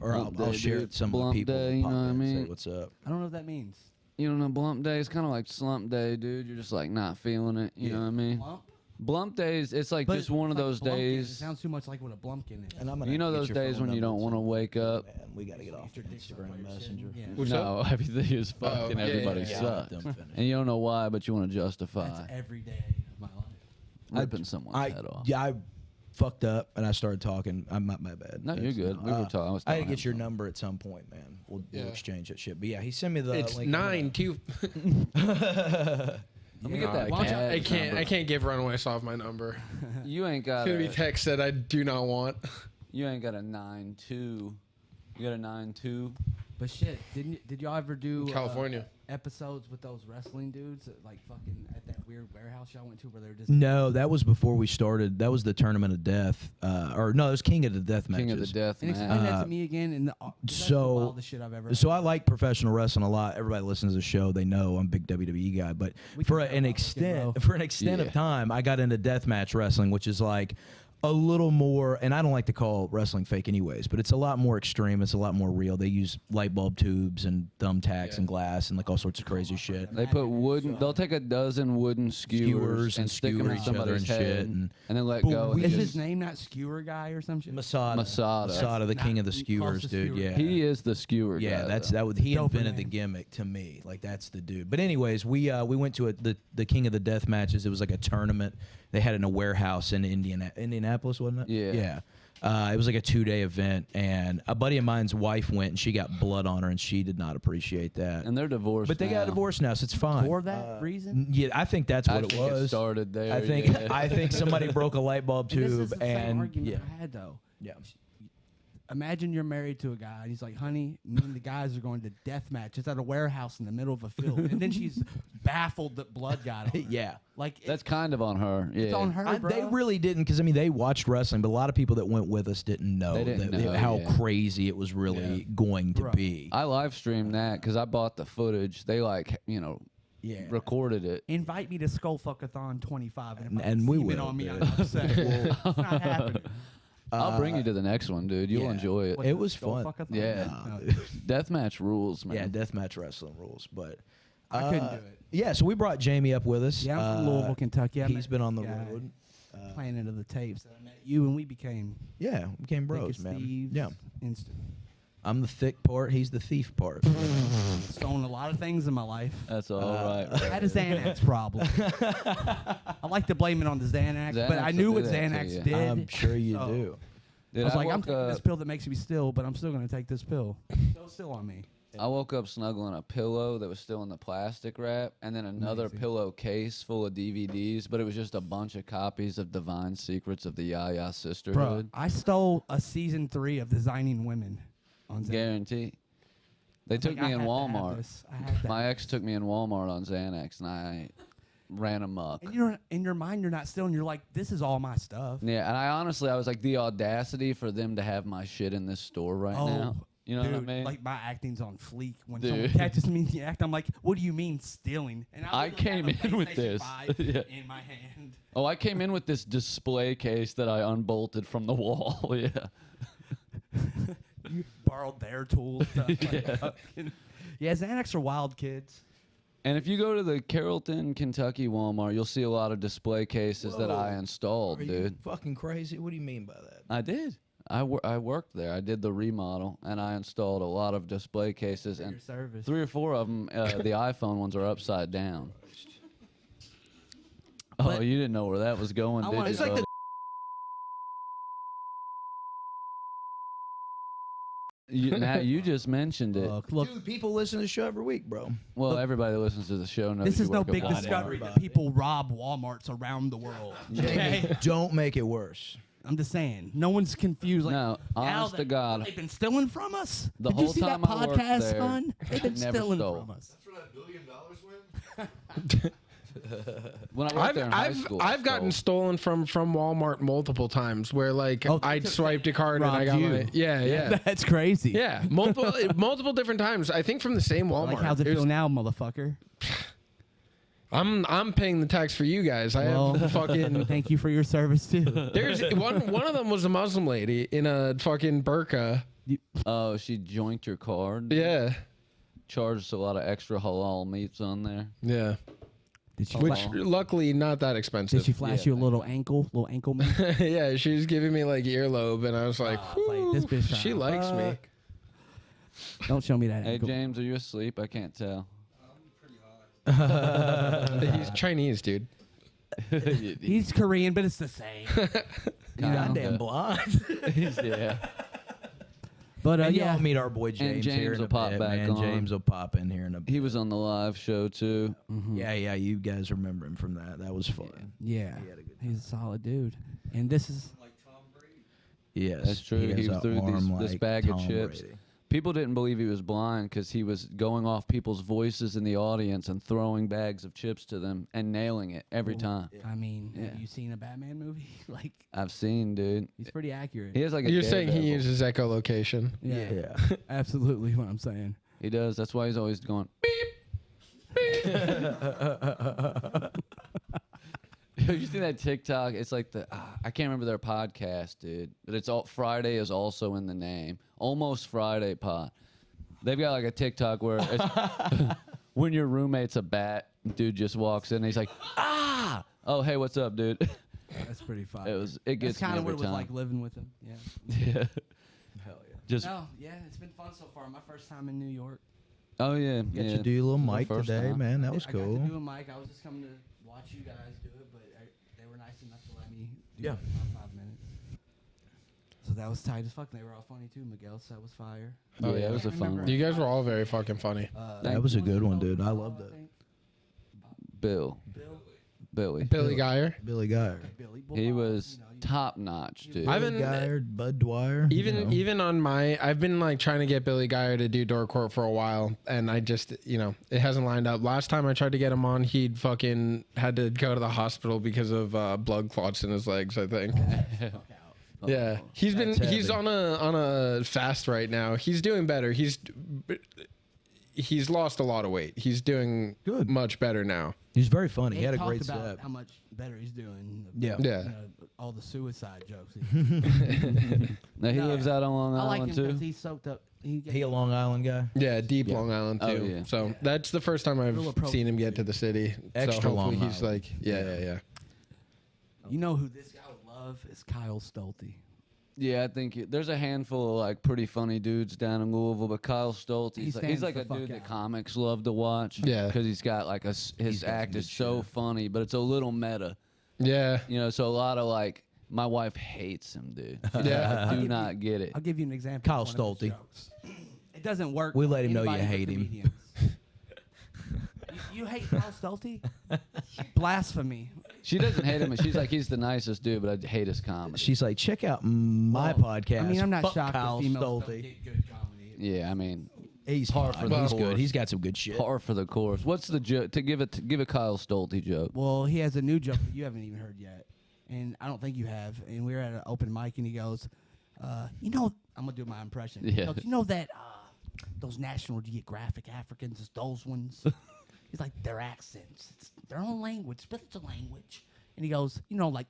Or I'll Blunt day, share it dude. to some of the Blunt people. day, who you pop know what I in and mean? Say what's up? I don't know what that means. You don't know, Blump Day is kind of like Slump Day, dude. You're just like not feeling it. You know what I mean? Blump? Blump days, it's like But just one of like those Blumpkin. It days. sounds too much like what a blumpkin is. And I'm gonna You know get those your days phone when you don't number want to too. wake up? Man, we gotta get off Instagram Messenger. Yeah. What's No, everything is fucking yeah, everybody yeah, yeah. sucks. Let them finish. And you don't know why, but you want to justify That's every day of my life. ripping someone's head off. Yeah, I fucked up and I started talking. I'm not my bad. No, you're good. We were talking. I was I had to talking get your about- number at some point, man. We'll Yeah. exchange that shit. But yeah, he sent me the It's link. 9-2. Let me get that. Why don't you- cat I can't. number. I can't give Runaways off my number. You ain't It's got. gonna be A, text that I do not want. you ain't got a 9-2. You got a 9-2. But shit, did y'all ever do California. episodes with those wrestling dudes that, like fucking at that weird warehouse y'all went to where they're just No, that was before we started. That was the Tournament of Death. Or no, it was King of the Death matches. King of the Death And explain match. that to me again. And that's the so- wildest shit I've ever. So I like professional wrestling a lot. Everybody listens to the show; they know I'm a big WWE guy. But We for can an talk about it, extent Yeah. of time, I got into deathmatch wrestling, which is like a little more. And I don't like to call wrestling fake, anyways. But it's a lot more extreme. It's a lot more real. They use light bulb tubes and thumbtacks and glass and like all sorts of crazy shit. They put wooden. They'll take a dozen wooden skewers and stick them skewer in each other somebody's and head, shit. And and then let Boom, go. we and Is just- his name not Skewer Guy or some shit? Masada, Masada. the king of the Not- skewers, close to dude. skewer. Yeah, He is the skewer. Yeah, guy, that's though. that. Was, he Dope invented the name. gimmick to me. Like that's the dude. But anyways, we went to the King of the Death matches. It was like a tournament. They had it in a warehouse in Indianapolis, wasn't it? Yeah. Yeah. It was like a 2-day event, and a buddy of mine's wife went, and she got blood on her, and she did not appreciate that. And they're divorced. But they got now. divorced now, so it's fine. For that reason? Yeah, I think that's what I it think was. it started there. I think yeah. I think somebody broke a light bulb And this tube, is the same and argument yeah, I had though. yeah. Imagine you're married to a guy, and he's like, "Honey, me and the guys are going to death match. It's at a warehouse in the middle of a field." And then she's baffled that blood got on her. Yeah. Like That's kind of on her. Yeah. it's on her, bro. They really didn't, because I mean they watched wrestling, but a lot of people that went with us didn't know, They didn't know, how yeah. crazy it was really going to Bro. be. I live streamed that because I bought the footage. They Yeah. recorded it. Invite me to Skullfuckathon 25, and, if And we semen will, on me, dude. I'm upset. It's not happening. I'll bring you to the next one, dude. You'll yeah. enjoy it. What's It the was fun. Skullfuckathon? Yeah. Nah, No, dude. Deathmatch rules, man. Yeah, deathmatch wrestling rules, but I couldn't do it. Yeah, so we brought Jamie up with us. Yeah, I'm from Louisville, Kentucky. I He's met been on the this guy road. playing into the tapes. And I met you, and we became Yeah, we became Think bros, it's man. Steve's Yeah. instant. I'm the thick part. He's the thief part. Stolen a lot of things in my life. That's all right. I had a Xanax problem. I like to blame it on the Xanax, but I Xanax knew will what do that to Xanax you. did. I'm sure you So, do. Dude, I was like, I'm woke taking this up- pill that makes me still, but I'm still going to take this pill. Still on me. I woke up snuggling a pillow that was still in the plastic wrap, and then another Amazing. pillowcase full of DVDs, but it was just a bunch of copies of Divine Secrets of the Yaya Bro, Sisterhood. I stole a season 3 of Designing Women on Xanax. Guarantee. They took Like, me I in had to have Walmart. this. I had to My have ex took me in Walmart on Xanax, and I ran amok. And you're in your mind, you're not stealing. You're like, this is all my stuff. Yeah, and I was like, the audacity for them to have my shit in this store right now. You know dude, what I mean? Like my acting's on fleek. When Dude. someone catches me in the act, I'm like, what do you mean stealing? And I literally came have a in with PlayStation this. 5 Yeah. in my hand. Oh, I came in with this display case that I unbolted from the wall. Yeah. You borrowed their tools. Yeah, Xanax are wild kids. And if you go to the Carrollton, Kentucky Walmart, you'll see a lot of display cases that I Whoa. installed, Are you dude. fucking crazy? What do you mean by that? I did. I worked there. I did the remodel, and I installed a lot of display cases, and Your service. 3 or 4 of them, the iPhone ones, are upside down. Oh, But- you didn't know where that was going, I did wanna- you? It's like buddy? Now you just mentioned it. Look, Dude, people listen to the show every week, bro. Well, everybody that listens to the show knows this you is no work at big Walmart. discovery that Everybody. people rob Walmarts around the world. Okay? Don't make it worse. I'm just saying, no one's confused. Like, No, now honest to God. they've been stealing from us. The Did whole you see time that I worked podcast, there, son? They've been never stealing stole. from us. That's where that $1 billion went? When I worked there in high school, I I've gotten stole. stolen from Walmart multiple times where like Oh, I swiped a card and I robbed got you. my yeah. That's crazy. Yeah, multiple different times. I think from the same Walmart. Like, how's it There's- feel now, motherfucker? I'm paying the tax for you guys. I Well, have fucking. Thank you for your service too. There's one of them was a Muslim lady in a fucking burqa. Oh, she joinked your card. Yeah, Charged a lot of extra halal meats on there. yeah. Did she, Which fla- luckily not that did expensive. she flash you a little ankle man? Yeah, she was giving me like earlobe, and I was like, like, this bitch she tryna likes me. fuck. Don't show me that Hey, ankle. James, are you asleep? I can't tell. He's Chinese, dude. He's Korean, but it's the same. Goddamn blind. Yeah. But And yeah, y'all meet our boy James, James here in will a pop bit, back man. on. James will pop in here in a bit. He was on the live show, too. Yeah, you guys remember him from that. That was fun. yeah, he's a solid dude. And this is Yes, That's true. He has was a through arm this like bag of Tom chips. Brady. People didn't believe he was blind because he was going off people's voices in the audience and throwing bags of chips to them and nailing it every time. I mean, Yeah. have you seen a Batman movie? Like, I've seen, dude. he's pretty accurate. He has like a You're saying he Daredevil. uses echolocation. Yeah, absolutely what I'm saying. He does. That's why he's always going. You seen that TikTok? It's like I can't remember their podcast, dude. But it's all Friday is also in the name. Almost Friday Pod. They've got like a TikTok where it's when your roommate's a bat, dude just walks in and he's like, ah, oh hey, what's up, dude? That's pretty fun. It That's gets me kind of every what it was time. like living with him. Yeah. Yeah. Hell yeah. Just No, yeah, it's been fun so far. My first time in New York. oh yeah, Get yeah. to do a little My mic first today, time. man. That was I got cool. to do a mic. I was just coming to watch you guys do it, but they were nice enough to let me do Yeah. it for about 5 minutes. So that was tight as fuck. They were all funny too. Miguel set was fire. Oh, Oh, yeah, yeah. it was a I fun remember one. You guys were all very fucking funny. That was a good one, dude. I loved it. Bill, Billy. Billy Geyer. Billy Geyer. Billy He Bulldog, was you know, top notch, dude. I've Billy been- Geyer, Bud Dwyer. Even on my, I've been like trying to get Billy Geyer to do Dork Court for a while, and I just, it hasn't lined up. Last time I tried to get him on, he'd fucking had to go to the hospital because of blood clots in his legs, I think. Yeah, he's That's he's heavy. on a fast right now. He's doing better. He's lost a lot of weight. He's doing Good. much better now. He's very funny. He They had a talked great about set. how much better he's doing. Yeah. Yeah. All the suicide jokes. Now he No, lives out on Long I like Island him too. because he's soaked up. He a Long Island guy. Yeah, deep Long Island too. Oh, yeah. So Yeah. that's the first time I've Real approach seen him to get to the city. Extra so hopefully Long he's Island. like, yeah. You know who this guy would love is Kyle Stolte. Yeah, I think there's a handful of like pretty funny dudes down in Louisville, but Kyle Stolt, he's like a dude that comics love to watch. Yeah. Because he's got like his act is so funny, but it's a little meta. Yeah. You know, so a lot of like, my wife hates him, dude. Yeah. I do not get it. I'll give you an example. Kyle of one of his Stolte. jokes. It doesn't work. We on let him know you anybody but hate him. comedians. You hate Kyle Stolte? Blasphemy. She doesn't hate him. She's like, he's the nicest dude, but I hate his comedy. She's like, check out my podcast. I mean, I'm not Fuck shocked Kyle that females don't Stolte. get good comedy. Yeah, I mean, He's Par fine. for the He's course. good. He's got some good shit. par for the course. What's the joke? To give a Kyle Stolte joke. Well, he has a new joke that you haven't even heard yet, and I don't think you have. And we were at an open mic, and he goes, "You know, I'm gonna do my impression. He Yeah. goes, you know that those National Geographic Africans, is those ones. He's like their accents. It's their own language, but it's a language." And he goes, you know, like.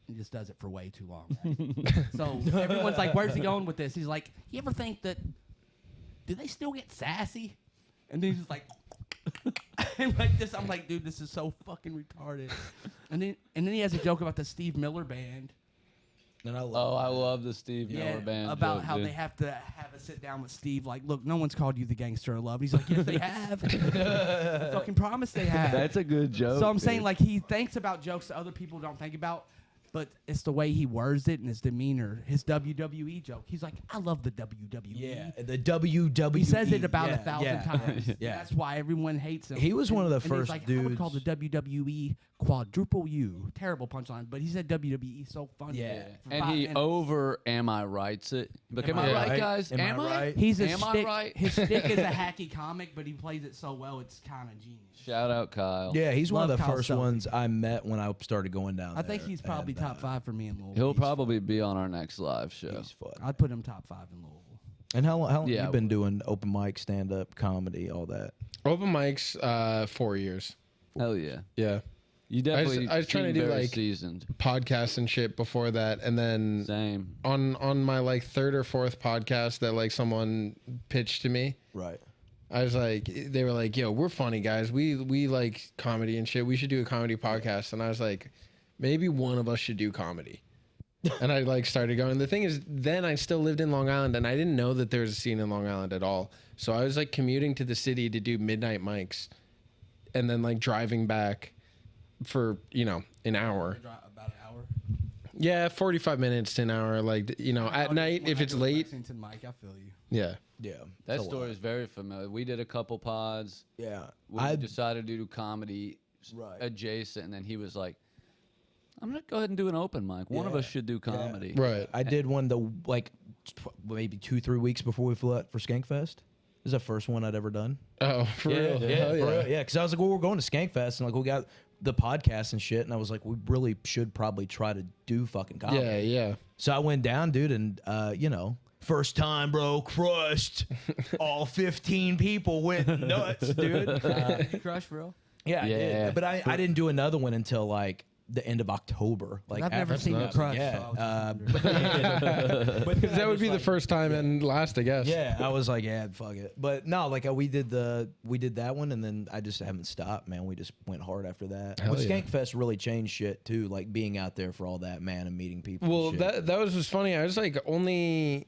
He just does it for way too long. Right? So everyone's like, "Where's he going with this?" He's like, "You ever think that? Do they still get sassy?" And then he's just like, and like this. I'm like, dude, this is so fucking retarded. And then he has a joke about the Steve Miller Band. And I I love the Steve Miller Band about joke, how dude. they have to have a sit down with Steve. Like, look, no one's called you the gangster of love. He's like, yes, they have. I fucking promise they have. That's a good joke. So I'm saying, dude. like, he thinks about jokes that other people don't think about, but it's the way he words it and his demeanor. His WWE joke. He's like, I love the WWE. Yeah, the WWE. He says it about 1,000 times. Yeah. That's why everyone hates him. He was one of the And he's first like, I would call the dudes- WWE quadruple U. Terrible punchline, but he said WWE so funny. Yeah. for And 5 he minutes. over am I rights it. But am Am I I right, right? guys? Am I right? He's a Am stick. I right? His stick is a hacky comic, but he plays it so well, it's kind of genius. Shout out Kyle. Yeah, he's one of Love the Kyle first Stolte. ones I met when I started going down I think he's probably top 5 for me in Louisville. He'll probably be on our next live show. He's fun. I'd put him top 5 in Louisville. And how long Yeah, you I been would. doing open mic, stand up, comedy, all that? Open mics, 4 years. Hell yeah. Yeah. You definitely I was trying to seem do, very like, seasoned. Podcasts and shit before that, and then Same. on my like third or fourth podcast that like someone pitched to me, Right. I was like, they were like, yo, we're funny guys. We like comedy and shit. We should do a comedy podcast. And I was like, maybe one of us should do comedy. And I like started going. The thing is, then I still lived in Long Island and I didn't know that there was a scene in Long Island at all. So I was like commuting to the city to do midnight mics and then like driving back for, an hour. About an hour. Yeah, 45 minutes to an hour. Like, at night, if it's late. Lexington, Mike, I feel you. Yeah. Yeah. That it's a story lot. is very familiar. We did a couple pods. Yeah. We decided to do comedy Right. adjacent, and then he was like, I'm going to go ahead and do an open mic. One of Yeah. us should do comedy. Right. I did one maybe 2-3 weeks before we flew out for Skankfest. This is the first one I'd ever done. Oh, for real? Yeah, Hell for yeah. real. Yeah, because I was like, well, we're going to Skankfest, and like we got the podcast and shit, and I was like, we really should probably try to do fucking comedy. Yeah, yeah. So I went down, dude, and first time, bro, crushed. All 15 people went nuts, dude. You crush, bro? Yeah, I Yeah. did. But I didn't do another one until like the end of October. Like I've never after- seen you nuts. crush. Yeah, so I was just wondering. but That would be the first time and last, I guess. Yeah, I was like, yeah, fuck it. But no, like we did that one, and then I just haven't stopped, man. We just went hard after that. Hell But yeah. Skankfest really changed shit too, like being out there for all that, man, and meeting people. Well, and shit. that was just funny. I was like only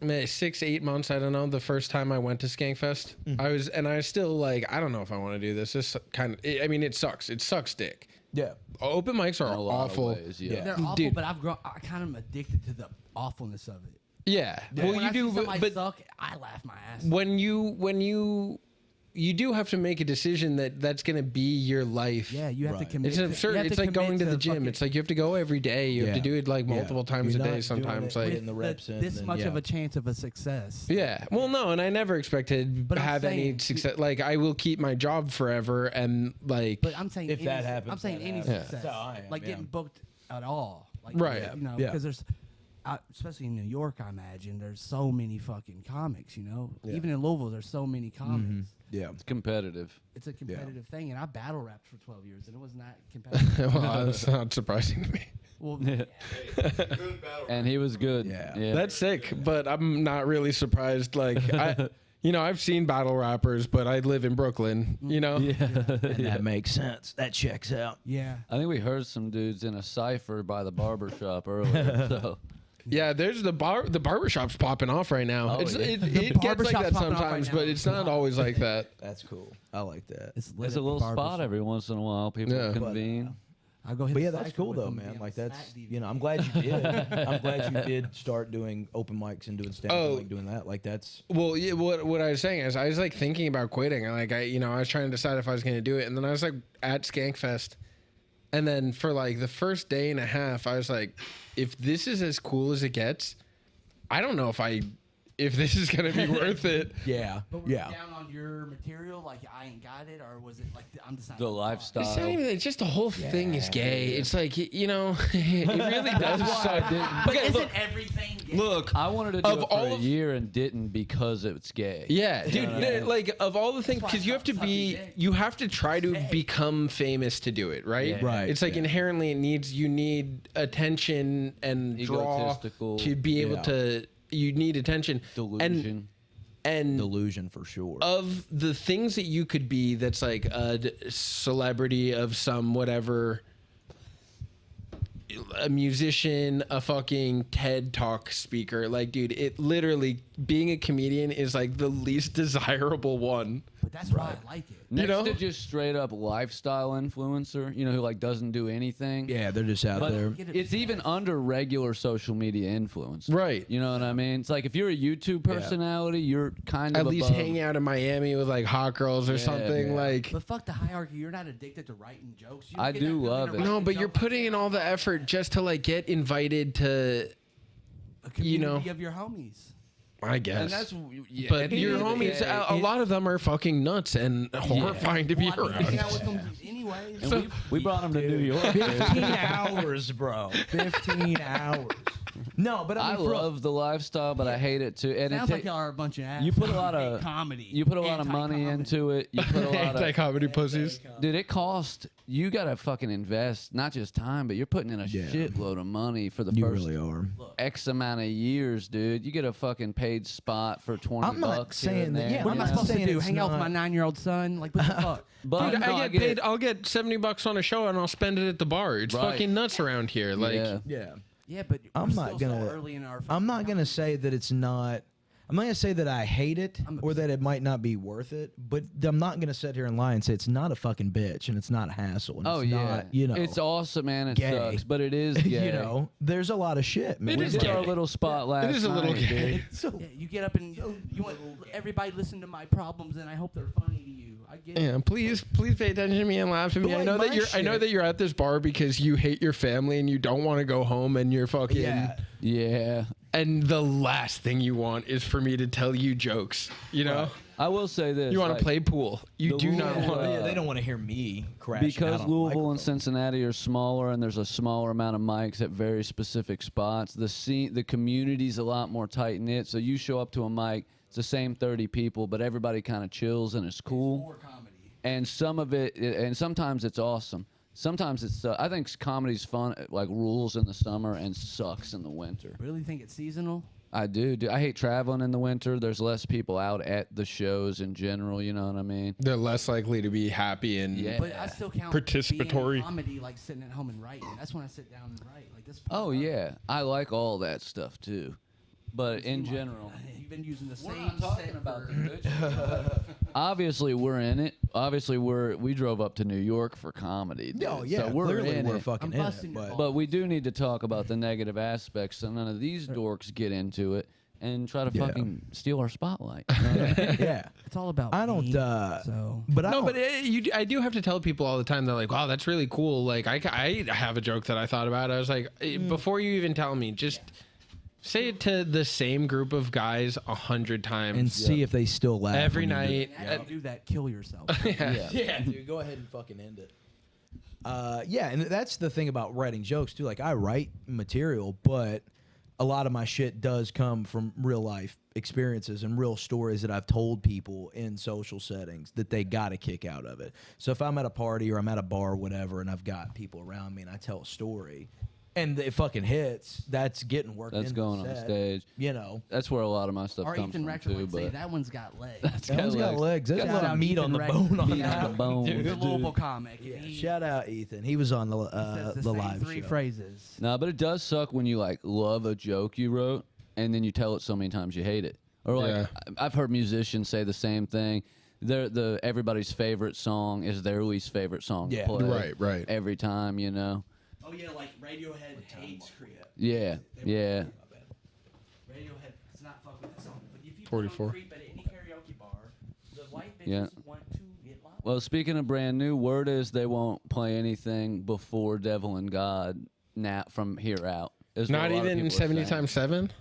6-8 months. I don't know. The first time I went to Skankfest, I was still like, I don't know if I want to do this. This kind of, it sucks. It sucks dick. yeah. Open mics are In a lot of awful. ways, yeah. They're awful, Dude. but I kind of am addicted to the awfulness of it. Yeah. When Well, I you see do, somebody but suck, I laugh my ass. when you do have to make a decision that's going to be your life. Yeah, you have to Right. commit. It's to- absurd. you have It's to like going commit to the gym. fucking- It's like you have to go every day. You have to Yeah. do it like Yeah. multiple times You're a not day. doing Sometimes it like getting the reps in, this then, much yeah. of a chance of a success. yeah. Well, no, and I never expected to But I'm have any saying- success. Like I will keep my job forever, and like But I'm saying If that happens, I'm saying that any happens. success, That's how I am, like yeah. getting booked at all, like Right. You know, Yeah. because there's, especially in New York, I imagine there's so many fucking comics. You know, even in Louisville, there's so many comics. Yeah. It's competitive. It's a competitive thing, and I battle rapped for 12 years, and it was not competitive. well, that's not surprising to me. Well, And he was good. Yeah. That's sick, but I'm not really surprised. Like you know, I've seen battle rappers, but I live in Brooklyn, you know? Yeah. And that makes sense. That checks out. Yeah. I think we heard some dudes in a cipher by the barber shop earlier. So Yeah, there's the barbershop's popping off right now. Oh, It's, yeah. it The gets like barbershop's that popping off right sometimes, now. but it's not always like that. That's cool. I like that. It's there's a little spot every once in a while. People Yeah. convene. I'll go hit But the yeah, that's cypher cool with though, them man. damn Like that's, Smack DVD. you know, I'm glad you did. I'm glad you did start doing open mics and doing stand up, Oh. like doing that. Like that's Well, yeah, what I was saying is I was like thinking about quitting. And like I was trying to decide if I was going to do it, and then I was like at Skankfest, and then for like the first day and a half, I was like, if this is as cool as it gets, I don't know if this is going to be worth it. yeah, But were yeah. you down on your material, like I ain't got it, or was it like I'm just not The lifestyle. It's not even. It's just the whole thing is gay. It's like you know, it really does. That's why I didn't. But Okay, isn't look. everything gay? Look, I wanted to do Of it for all a of- year and didn't because it's gay. yeah, dude. know what I mean? Like of all the things, why because you have to sucking be, dick. you have to try to gay. become famous to do it, right? Yeah. Right, It's like yeah. inherently you need attention and draw Egotistical. to be able Yeah. to. You need attention. Delusion. And Delusion for sure. of the things that you could be, that's like a celebrity of some whatever, a musician, a fucking TED Talk speaker. Like, dude, it literally, being a comedian is like the least desirable one. But that's why I like it. Next know? to just straight up lifestyle influencer, you know, who like doesn't do anything. yeah, they're just out But there. Get it it's even under regular social media influence. Right. You know what I mean? It's like if you're a YouTube personality, you're kind of At least above. hang out in Miami with like hot girls or something. yeah. Like, But fuck the hierarchy. You're not addicted to writing jokes. You I get do that feeling love of it. writing no, a but you're joke like putting in all the effort just to like get invited to, a community know. of your homies. I guess. And that's yeah, But at the your end of the homies, day, a lot of them are fucking nuts and horrifying to be Well, I mean, hang out with around. them anyways. and we brought him to New York. dude. 15 hours, bro. 15 hours. No, but I I mean, for real, love the lifestyle, but I hate it too. And Sounds it like y'all are a bunch of assholes. you put a lot Hate of comedy. You put a lot of money Anti-comedy. into it. You put a lot of Anti-comedy pussies. dude. It costs. You gotta fucking invest not just time, but you're putting in a Yeah. shitload of money for the you first really are. X amount of years, dude. You get a fucking paid spot for 20 I'm not bucks here saying and that- there. yeah, What I'm am I not supposed to saying do? it's Hang out with my not- 9-year-old son? Like, what the fuck? But Dude, no, I get paid. I'll get $70 on a show and I'll spend it at the bar. It's Right. fucking nuts around here. Like, yeah. Yeah. Yeah, but I'm we're not still so gonna- early in our I'm not gonna say that it's not. I'm not gonna say that I hate it I'm or that it might not be worth it. But I'm not gonna sit here and lie and say it's not a fucking bitch and it's not a hassle. And Oh it's yeah, not, you know, it's awesome, man. It gay. sucks, but it is gay. you know, there's a lot of shit, man. It we is did gay. our little spot last It is a little night, gay. dude. Yeah, you get up and you want everybody listen to my problems, and I hope they're funny to you. I get it. yeah, please pay attention to me and laugh at me. But I like know that my I know shit- that you're at this bar because you hate your family and you don't want to go home and you're fucking. Yeah. Yeah, And the last thing you want is for me to tell you jokes. You know, I will say this: you want like, to play pool. You the do not rules, want. Yeah, they don't want to hear me crash because Louisville and Cincinnati are smaller, and there's a smaller amount of mics at very specific spots. The community's a lot more tight knit. So you show up to a mic, it's the same 30 people, but everybody kind of chills and it's cool. More comedy. And some of it, and sometimes it's awesome. Sometimes it's, I think comedy's fun, like rules in the summer and sucks in the winter. Really think it's seasonal? I do. I hate traveling in the winter. There's less people out at the shows in general. You know what I mean? They're less likely to be happy and. Yeah. But I still count Participatory. being comedy like sitting at home and writing. That's when I sit down and write. Like this. Oh yeah, I like all that stuff too. But in Like, general, you've been using the we're same. not talking set about for- the good. Obviously, we're in it. Obviously, we drove up to New York for comedy. Dude. Oh yeah, so we're clearly in we're it. fucking I'm in busting it. your But balls. But we do need to talk about the negative aspects, so none of these dorks get into it and try to Yeah. fucking steal our spotlight. You know what I mean? yeah, It's all about. I don't. me, so But I No, don't, but I do have to tell people all the time. They're like, "Wow, that's really cool." Like, I have a joke that I thought about. I was like, before you even tell me, just say it to the same group of guys 100 times. and see if they still laugh Every when you do night. it. after you do that, kill yourself. Yeah. Yeah, dude, go ahead and fucking end it. Yeah, and that's the thing about writing jokes too. Like I write material, but a lot of my shit does come from real life experiences and real stories that I've told people in social settings that they got a kick out of it. So if I'm at a party or I'm at a bar or whatever, and I've got people around me and I tell a story, and it fucking hits, that's getting worked That's into going the on set, stage. You know, That's where a lot of my stuff Or comes Ethan from Rector too. would say But that one's got legs. that one's got legs. There's a Shout lot of out meat Ethan on the Rector. bone on Meat on that. the bone. Good Dude. Louisville comic. Yeah, He shout out Ethan. He was on says the same live three show. phrases. No, but it does suck when you like love a joke you wrote and then you tell it so many times you hate it. Or like Yeah. I've heard musicians say the same thing. The everybody's favorite song is their least favorite song Yeah. to play. Right. Every time, you know. Oh yeah, like Radiohead hates Creep. Yeah. Yeah. Radiohead does not fuck with that song. But if you 44. put on Creep at any karaoke bar, the white bitches Yeah. want to get loud. Well, speaking of brand new, word is they won't play anything before Devil and God from here out. is what Not a lot of even people are 70 saying. times 7?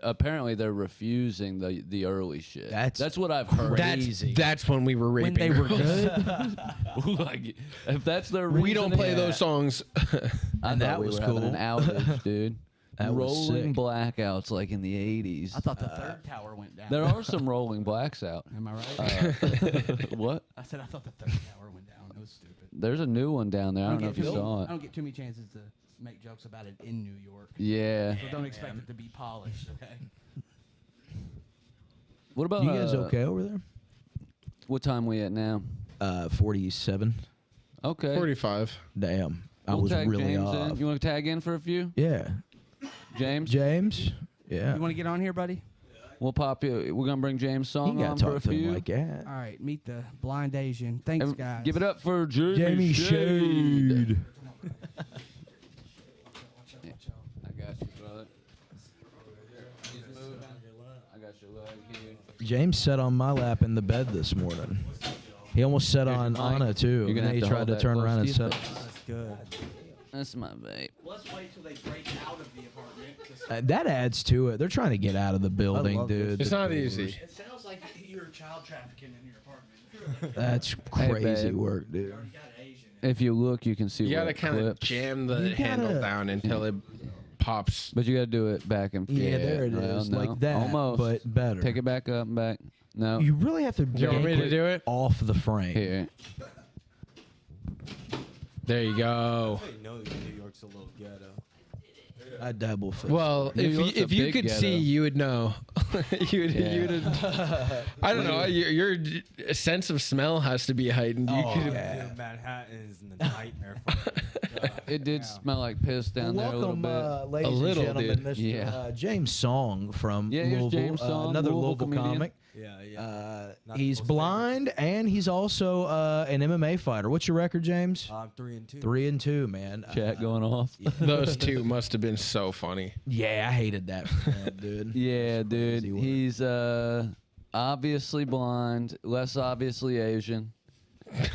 Apparently they're refusing the early shit. That's what I've heard. crazy. That's when we were raping When they were girls. good. Like, if that's their We don't play reasoning, those songs. I And thought that we was were having cool. an outage, dude. That was rolling sick. blackouts like in the 80s. I thought the third tower went down. There are some rolling blacks out. Am I right? What? I said I thought the third tower went down. It was stupid. There's a new one down there. I don't know if you saw I it. don't get too many chances to make jokes about it in New York. Yeah. So don't expect it to be polished, okay? What about You guys okay over there? What time we at now? 47. Okay. 45. Damn. I We'll was tag really James off. in. You want to tag in for a few? Yeah. James? James? Yeah. You want to get on here, buddy? We'll pop you. We're going to bring James' You song got on to for a talk to him few. like that. All right, meet the blind Asian. Thanks, guys. Give it up for Jamie, Jamie Shade. I got you, brother. He's moving. I got your leg here. James sat on my lap in the bed this morning. He almost sat Here's on your mic. Anna, too. You're And gonna then he have to tried hold to that turn close around to and your sit. face. That's good. That's my vape. Let's wait till they break out of the apartment. That adds to it. They're trying to get out of the building, love this. dude. It's not easy. It sounds like you're child trafficking in your apartment. That's Hey, crazy babe. work, dude. You already got Asian in If you look, you can see You where gotta it kind of clips. jam the You handle gotta- down until it pops. But you got to do it back and forth. Yeah, there it is. No. Like that, Almost. but better. Take it back up and back. No. You really have to You want me yank to do it? off the frame. Here. There you go. I know New York's a little ghetto. I dabble for Well, New York's a if you big could ghetto. see, you would know. you would. Yeah. I don't know. Your sense of smell has to be heightened. You Oh, could, yeah. Dude, Manhattan is a nightmare for me. God, It did damn. smell like piss down there a little Welcome, bit. ladies A little, and gentlemen, dude. Mr. Yeah. James Song from Yeah, here's Louisville, James Song, another Louisville Louisville comedian. comic. Yeah, yeah. Not He's most blind and he's also an MMA fighter. What's your record, James? I'm 3-2. 3-2, man. Chat going off. those two must have been so funny. Yeah, I hated that for him, dude. Yeah, dude. Crazy work. He's obviously blind, less obviously Asian,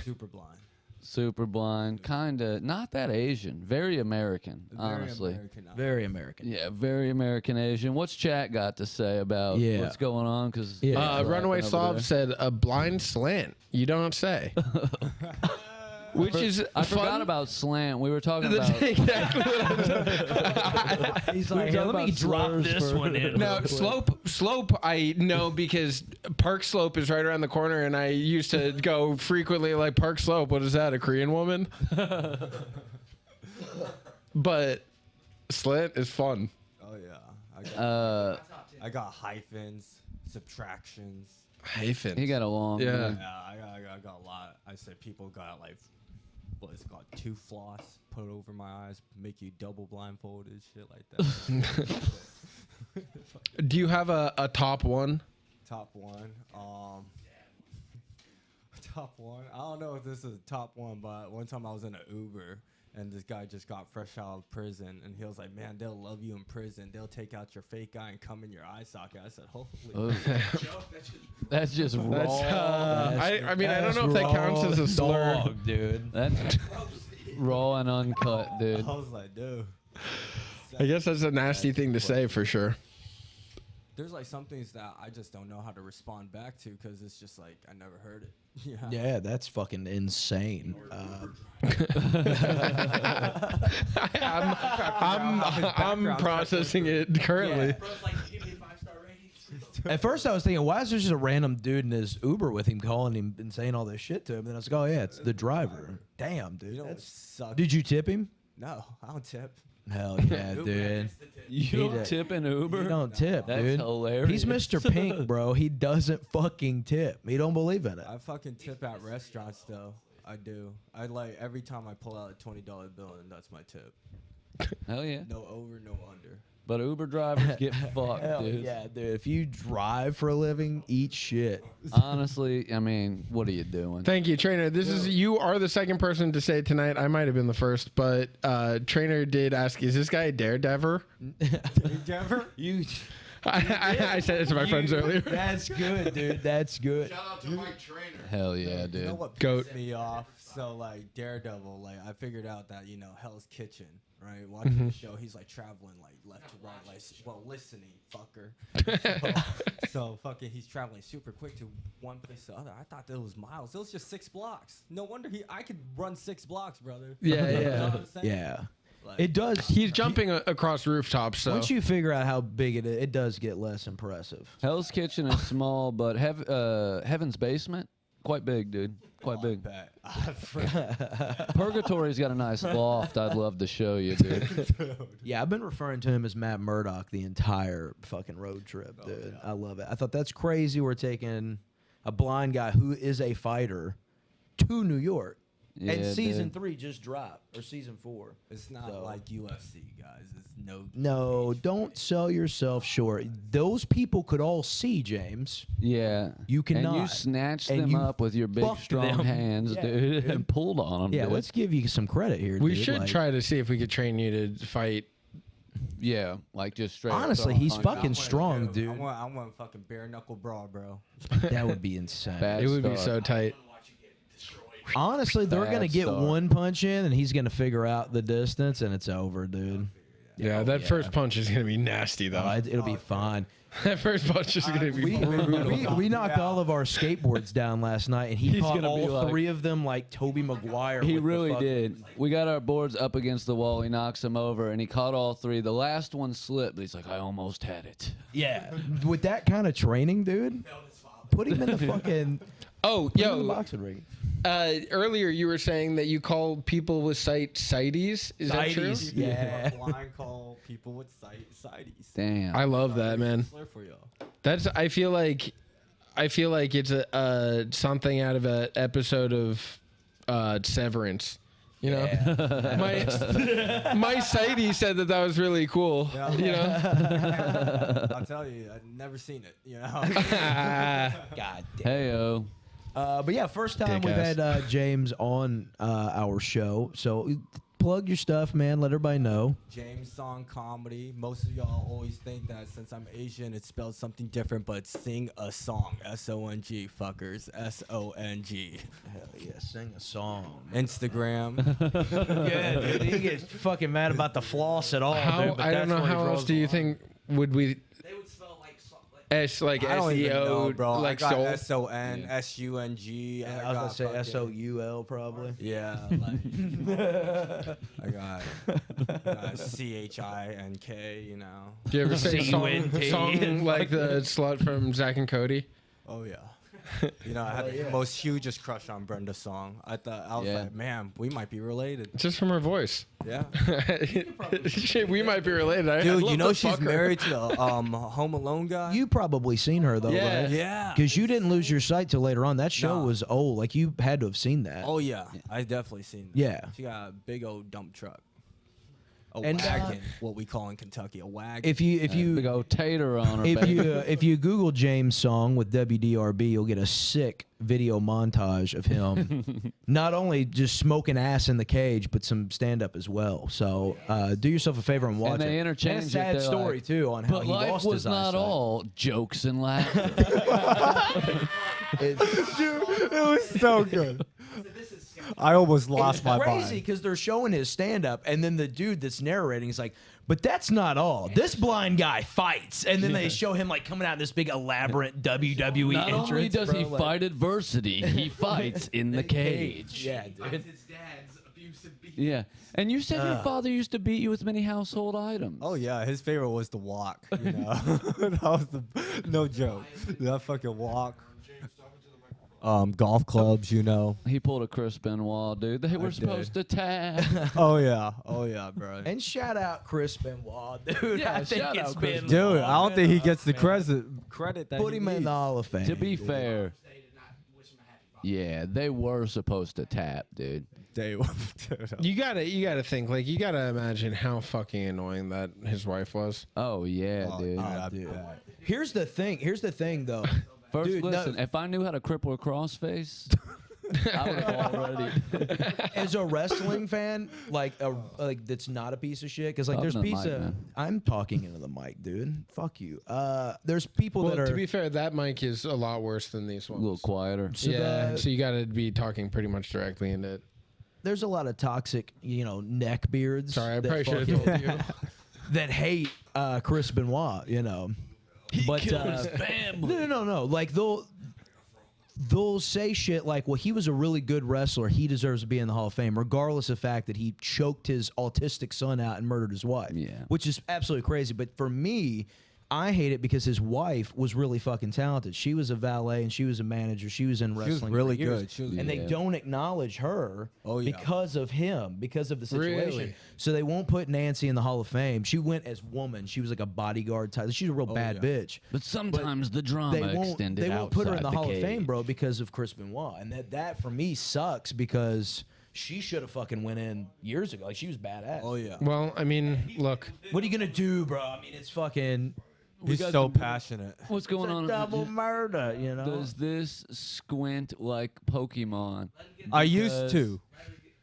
Super blind. super blind, kind of not that Asian, very American, Very honestly. American. Very American. Yeah, very American Asian. What's chat got to say about Yeah. what's going on? Because Yeah. Runaway Slav said a blind slant. You don't say. Which is I fun. forgot about slant. We were talking That's about exactly what I'm He's We like, were "Here, talking let me about drop slurs this for- one in. No, slope. I know because Park Slope is right around the corner, and I used to go frequently. Like Park Slope, what is that? A Korean woman? But slant is fun. Oh, yeah. I got hyphens, subtractions. Hyphen. he got a long. Yeah. one. Yeah, I got a lot. I said people got like, what is it called? 2 floss put over my eyes, make you double blindfolded, shit like that. Do you have a top one? Top one. Top one. I don't know if this is a top one, but one time I was in an Uber and this guy just got fresh out of prison and he was like, "Man, they'll love you in prison. They'll take out your fake eye and come in your eye socket." I said, "Holy." Ugh. That's just raw. I mean, I don't know if that counts as a slur. Dog, dude. That's raw and uncut, dude. I was like, dude. I guess that's a nasty thing to say for sure. There's like some things that I just don't know how to respond back to because it's just like I never heard it. Yeah. Yeah, that's fucking insane. I'm processing it currently. Bro's like, give me 5-star ratings. At first, I was thinking, why is there just a random dude in his Uber with him calling him and saying all this shit to him? And then I was like, oh, yeah, it's the driver. Damn, dude. You know what That's... sucks? Did you tip him? No, I don't tip. Hell yeah, dude. You don't don't tip in Uber? You don't tip, That's dude. hilarious. He's Mr. Pink, bro. He doesn't fucking tip. He don't believe in it. I fucking tip at restaurants though. I do. I like every time I pull out a $20 bill and that's my tip. Hell yeah. No over, no under. But Uber drivers get fucked, Hell dude. yeah, dude. If you drive for a living, eat shit. Honestly, I mean, what are you doing? Thank you, Trainer. You are the second person to say it tonight. I might have been the first, but Trainer did ask, is this guy a daredevil? Denver? You. I said it to my friends earlier. That's good, dude. That's good. Shout out to Mike Trainer. Hell yeah, You dude. know what Goat. pissed me off? So like Daredevil, like I figured out that Hell's Kitchen, right? Watching the show, he's like traveling like left to right, like listening, fucker. so fucking, he's traveling super quick to one place to the other. I thought that was miles. It was just 6 blocks. No wonder I could run 6 blocks, brother. Yeah, You know yeah. what I'm saying? Yeah. Like, It does. He's jumping across rooftops. So Once you figure out how big it is, it does get less impressive. Hell's Kitchen is small, but Heaven's Basement, quite big, dude. Quite big. bet. Purgatory's got a nice loft I'd love to show you, dude. Yeah, I've been referring to him as Matt Murdock the entire fucking road trip, dude. I love it. I thought that's crazy. We're taking a blind guy who is a fighter to New York. Yeah, and season dude. 3 just dropped, or season 4. It's not So- like UFC, guys. It's no. No, don't sell yourself short. Those people could all see, James. Yeah. You And you cannot. snatched And them you up with your big, fucked strong them. hands, Yeah, dude, dude. and pulled on them, Yeah, dude. let's give you some credit here. we dude. should Like, try to see if we could train you to fight. Yeah, like just straight up Honestly, throwing he's punches. fucking strong, dude. I want fucking bare knuckle brawl, bro. That would be insane. Bad It would be start. so tight. Honestly, they're Bad gonna get start. one punch in, and he's gonna figure out the distance, and it's over, dude. Yeah, that first punch is gonna be nasty though. It'll be fine. That first punch is gonna be We knocked all of our skateboards down last night, and he He's caught gonna be all like- 3 of them like Toby Maguire. He with the really fucking- did. We got our boards up against the wall. He knocks them over, and he caught all 3. The last one slipped, but he's like, I almost had it. Yeah, with that kind of training, dude. Put him in the fucking Oh, put him in the yo! boxing ring. Earlier you were saying that you called people with sighties. Is that true? Sighties. Yeah. Blind call people with sighties. Damn. I love that, man. Slur for y'all. That's. I feel like it's a something out of an episode of Severance. You know, my sighty said that was really cool. Yeah. You know, I'll tell you, I've never seen it. You know. God damn. Hey-o. But yeah, first time we've Dick-ass. had James on our show. So plug your stuff, man. Let everybody know. James Song Comedy. Most of y'all always think that since I'm Asian, it's spelled something different, but sing a song. S-O-N-G, fuckers. S-O-N-G. Hell yeah, sing a song. Instagram. Yeah, dude. He gets fucking mad about the floss at all. how dude, but I don't that's know where he how else draws do the you line. think would we They would spell like S like I don't even know, SEO bro. like I got soul? S-O-N, S-U-N-G. Yeah, I was gonna say S-O-U-L probably. Yeah, like I got C-H-I-N-K, you know. Do you ever say song C-U-N-T. like the slut from Zack and Cody? Oh yeah. You know, I had the most hugest crush on Brenda's song. I was Yeah. like, man, we might be related. Just from her voice. Yeah. Shit, we might be related. I'd Dude, love you know to she's fuck her. married to the Home Alone guy? You probably seen her though, Yeah. right? Yeah. Because you didn't lose your sight till later on. That show Nah. was old. Like you had to have seen that. Oh yeah, I definitely seen that. Yeah. She got a big old dump truck. A And, wagon, what we call in Kentucky, a wagon. If you Big old tater on her, baby. if you Google James Song with WDRB, you'll get a sick video montage of him not only just smoking ass in the cage, but some stand up as well. So do yourself a favor and watch And they it. interchange And a it, sad they're story like, too on how But he life lost was his not eyesight. all jokes and laughter. it was so good. I almost lost It's my crazy mind. because they're showing his stand up, and then the dude that's narrating is like, but that's not all. This blind guy fights, and then they show him like coming out in this big elaborate WWE Not entrance. only does bro, he like- fight adversity, he fights in the cage. Yeah, dude. his dad's abusive beat. Yeah. And you said your father used to beat you with many household items. Oh yeah, his favorite was the walk. You know, that was no joke. That fucking walk. golf clubs, you know. He pulled a Chris Benoit, dude. They were supposed to tag. Oh yeah, bro. And shout out Chris Benoit, dude. Yeah, I think shout it's out Chris been Dude, I don't think he gets the man. credit that Put he him in needs. the Hall of Fame. To be dude. fair, They did not wish him a happy birthday. yeah, they were supposed to tap, dude. Dude, You gotta think, like, you gotta imagine how fucking annoying that his wife was. Oh yeah, dude. Oh, dude. Here's the thing, though. First, Dude, no. listen. If I knew how to cripple a crossface, I would have already. As a wrestling fan, like that's not a piece of shit. Because like Talk there's into the piece mic, of man. I'm talking into the mic, dude. Fuck you. There's people Well, that are to be fair, that mic is a lot worse than these A ones. little quieter. So Yeah, the- so you gotta be talking pretty much directly into it. there's a lot of toxic, neck beards. Sorry, I that probably should have fucking- told you. that hate Chris Benoit. But killed his family. no. Like they'll say shit like, well, he was a really good wrestler. He deserves to be in the Hall of Fame, regardless of the fact that he choked his autistic son out and murdered his wife. Yeah. Which is absolutely crazy. But for me, I hate it because his wife was really fucking talented. She was a valet and she was a manager. She was in wrestling. for really years. good. She was and they Yeah. don't acknowledge her Oh, yeah. because of him, because of the situation. Really? So they won't put Nancy in the Hall of Fame. She went as woman. She was like a bodyguard type. She's a real bad yeah. bitch. But sometimes the drama They won't. extended They won't put her in the outside Hall of Fame, cage. bro, because of Chris Benoit, and that for me sucks because she should have fucking went in years ago. Like she was badass. Oh yeah. Well, I mean, look, What are you gonna do, bro? I mean, it's fucking. He's so passionate. What's going on? Double murder, Does this squint like Pokemon? I used to.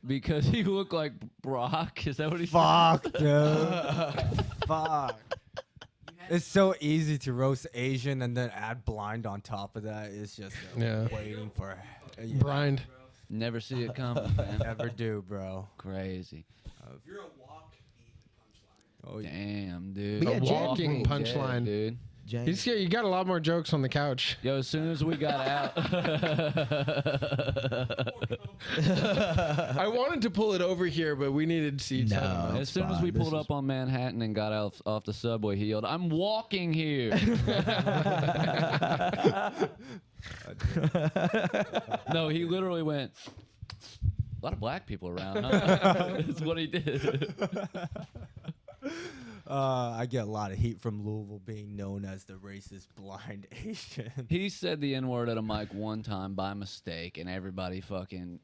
Because he looked like Brock. Is that what he Fuck, dude. Fuck. It's so easy to roast Asian and then add blind on top of that. It's just Yeah. waiting for Brind. said? Never see it coming, man. Never do, bro. Crazy. You're a walk, eat punchline. Oh yeah. Damn, dude. But yeah, A walking Dead, punchline. dude. James. You got a lot more jokes on the couch. Yo, as soon as we got out, I wanted to pull it over here, but we needed seats. I don't No. know. as soon as we This pulled is- up on Manhattan and got out off the subway, he yelled, "I'm walking here." No, he literally went. A lot of black people around, huh? That's what he did. I get a lot of heat from Louisville being known as the racist blind Asian. He said the N-word at a mic one time by mistake, and everybody fucking,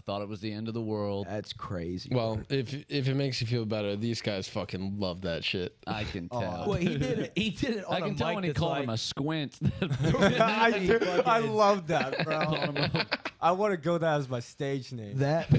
thought it was the end of the world. That's crazy. Well, if it makes you feel better, these guys fucking love that shit. I can tell. well, he did it. He did it on I a can tell mic when he that's called like, him a squint. I love that, bro. I want to go that as my stage name. that.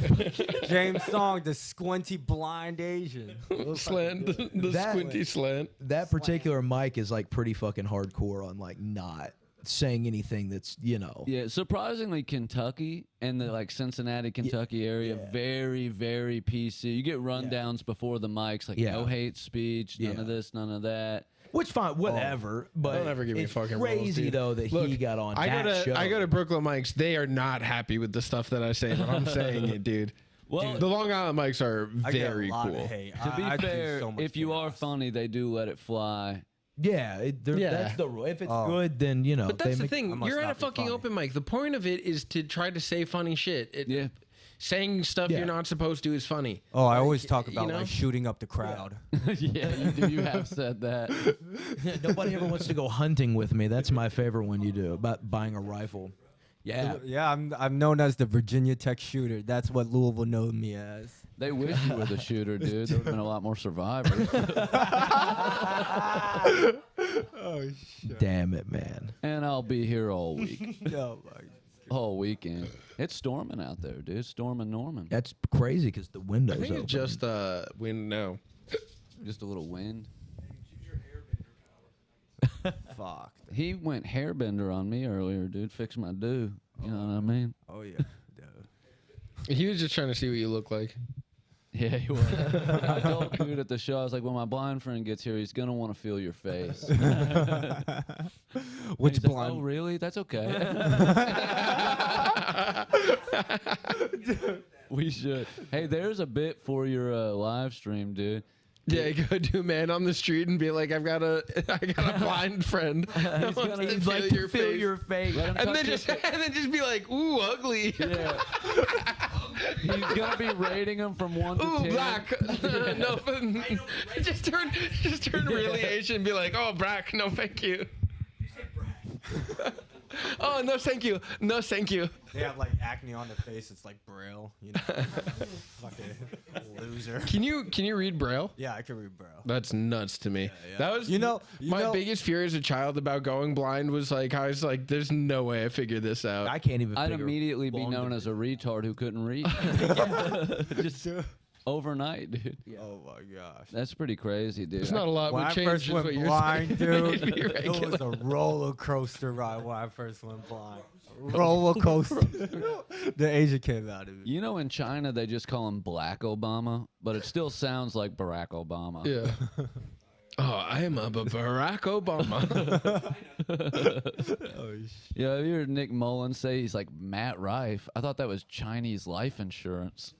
James Song, the squinty blind Asian. Slant, the That- squinty slant. That particular mic is like pretty fucking hardcore on like not saying anything that's Yeah, surprisingly, Kentucky and the Cincinnati, Kentucky area, yeah. very, very PC. You get rundowns before the mics, like Yeah. no hate speech, none Yeah. of this, none of that. which fine, whatever. But Don't ever give me it's fucking rules, crazy dude. though that Look, he got on I that go to show. I go to Brooklyn mics. They are not happy with the stuff that I say, but I'm saying it, dude. Well, The Long Island mics are I get a very lot cool. of hate. to be I do fair, so much if you are chaos. funny, they do let it fly. Yeah, Yeah. that's the rule. If it's Oh. good, then But that's the I thing. must You're at a not be fucking funny. open mic. The point of it is to try to say funny shit. Yeah. Saying stuff Yeah. you're not supposed to is funny. Oh, I always talk you about know? shooting up the crowd. Yeah, you do. You have said that. Nobody ever wants to go hunting with me. That's my favorite one you do about buying a rifle. Yeah. Yeah, I'm known as the Virginia Tech shooter. That's what Louisville knows me as. They wish you were the shooter, dude. There would have been a lot more survivors. Oh shit. Damn it, man. And I'll be here all week. Oh my. Whole weekend. It's storming out there, dude. Storming Norman. That's crazy because the windows I think open. it just wind. No, Just a little wind. Fuck. He went hairbender on me earlier, dude. Fix my do. You know what I mean? Oh yeah. he was just trying to see what you look like. Yeah, he was. I told dude at the show, I was like, when my blind friend gets here, he's gonna want to feel your face. Which He's like, blind? oh, really? That's okay. We should. Hey, there's a bit for your live stream, dude. Yeah, go do man on the street and be like, I got a blind friend. He's gonna He'd like to feel your face. Let him and touch then your just be like, ooh, ugly. Yeah. He's gonna be rating him from 1 to Ooh, 10. black. No, just turn really Asian and be like, oh, black. No, thank you. Oh, no, thank you. No, thank you. They have like acne on their face. It's like Braille, you know. Fucking loser. Can you read Braille? Yeah, I can read Braille. That's nuts to me. Yeah. That was my biggest fear as a child about going blind was like I was like, there's no way I figured this out. I can't even. I'd figure immediately be long known to- as a retard who couldn't read. Just overnight, dude. Oh my gosh. That's pretty crazy, dude. It's not a lot When would I change. first is went what you're blind, saying. dude, It'd be it was regular. a roller coaster ride when I first went blind. Roller coaster. The Asian came out of it. You know, in China they just call him Black Obama, but it still sounds like Barack Obama. Yeah. Oh, I am a Barack Obama. Yeah, have you heard Nick Mullen say he's like Matt Rife? I thought that was Chinese life insurance.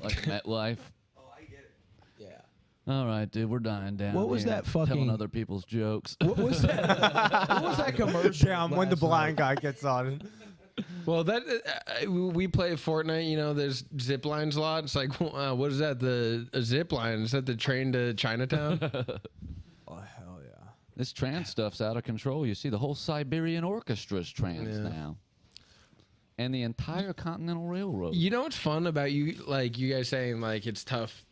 Like MetLife. Yeah. All right, dude, we're dying down. What was here, that fucking- telling other people's jokes? What was that? What was that commercial? Damn, when the last blind night? guy gets on. Well, that we play Fortnite. You know, there's zip lines a lot. It's like, what is that? A zip line? Is that the train to Chinatown? Oh hell yeah. This trans stuff's out of control. You see, the whole Siberian Orchestra is trans Yeah. now, and the entire Continental Railroad. You know what's fun about you guys saying like it's tough,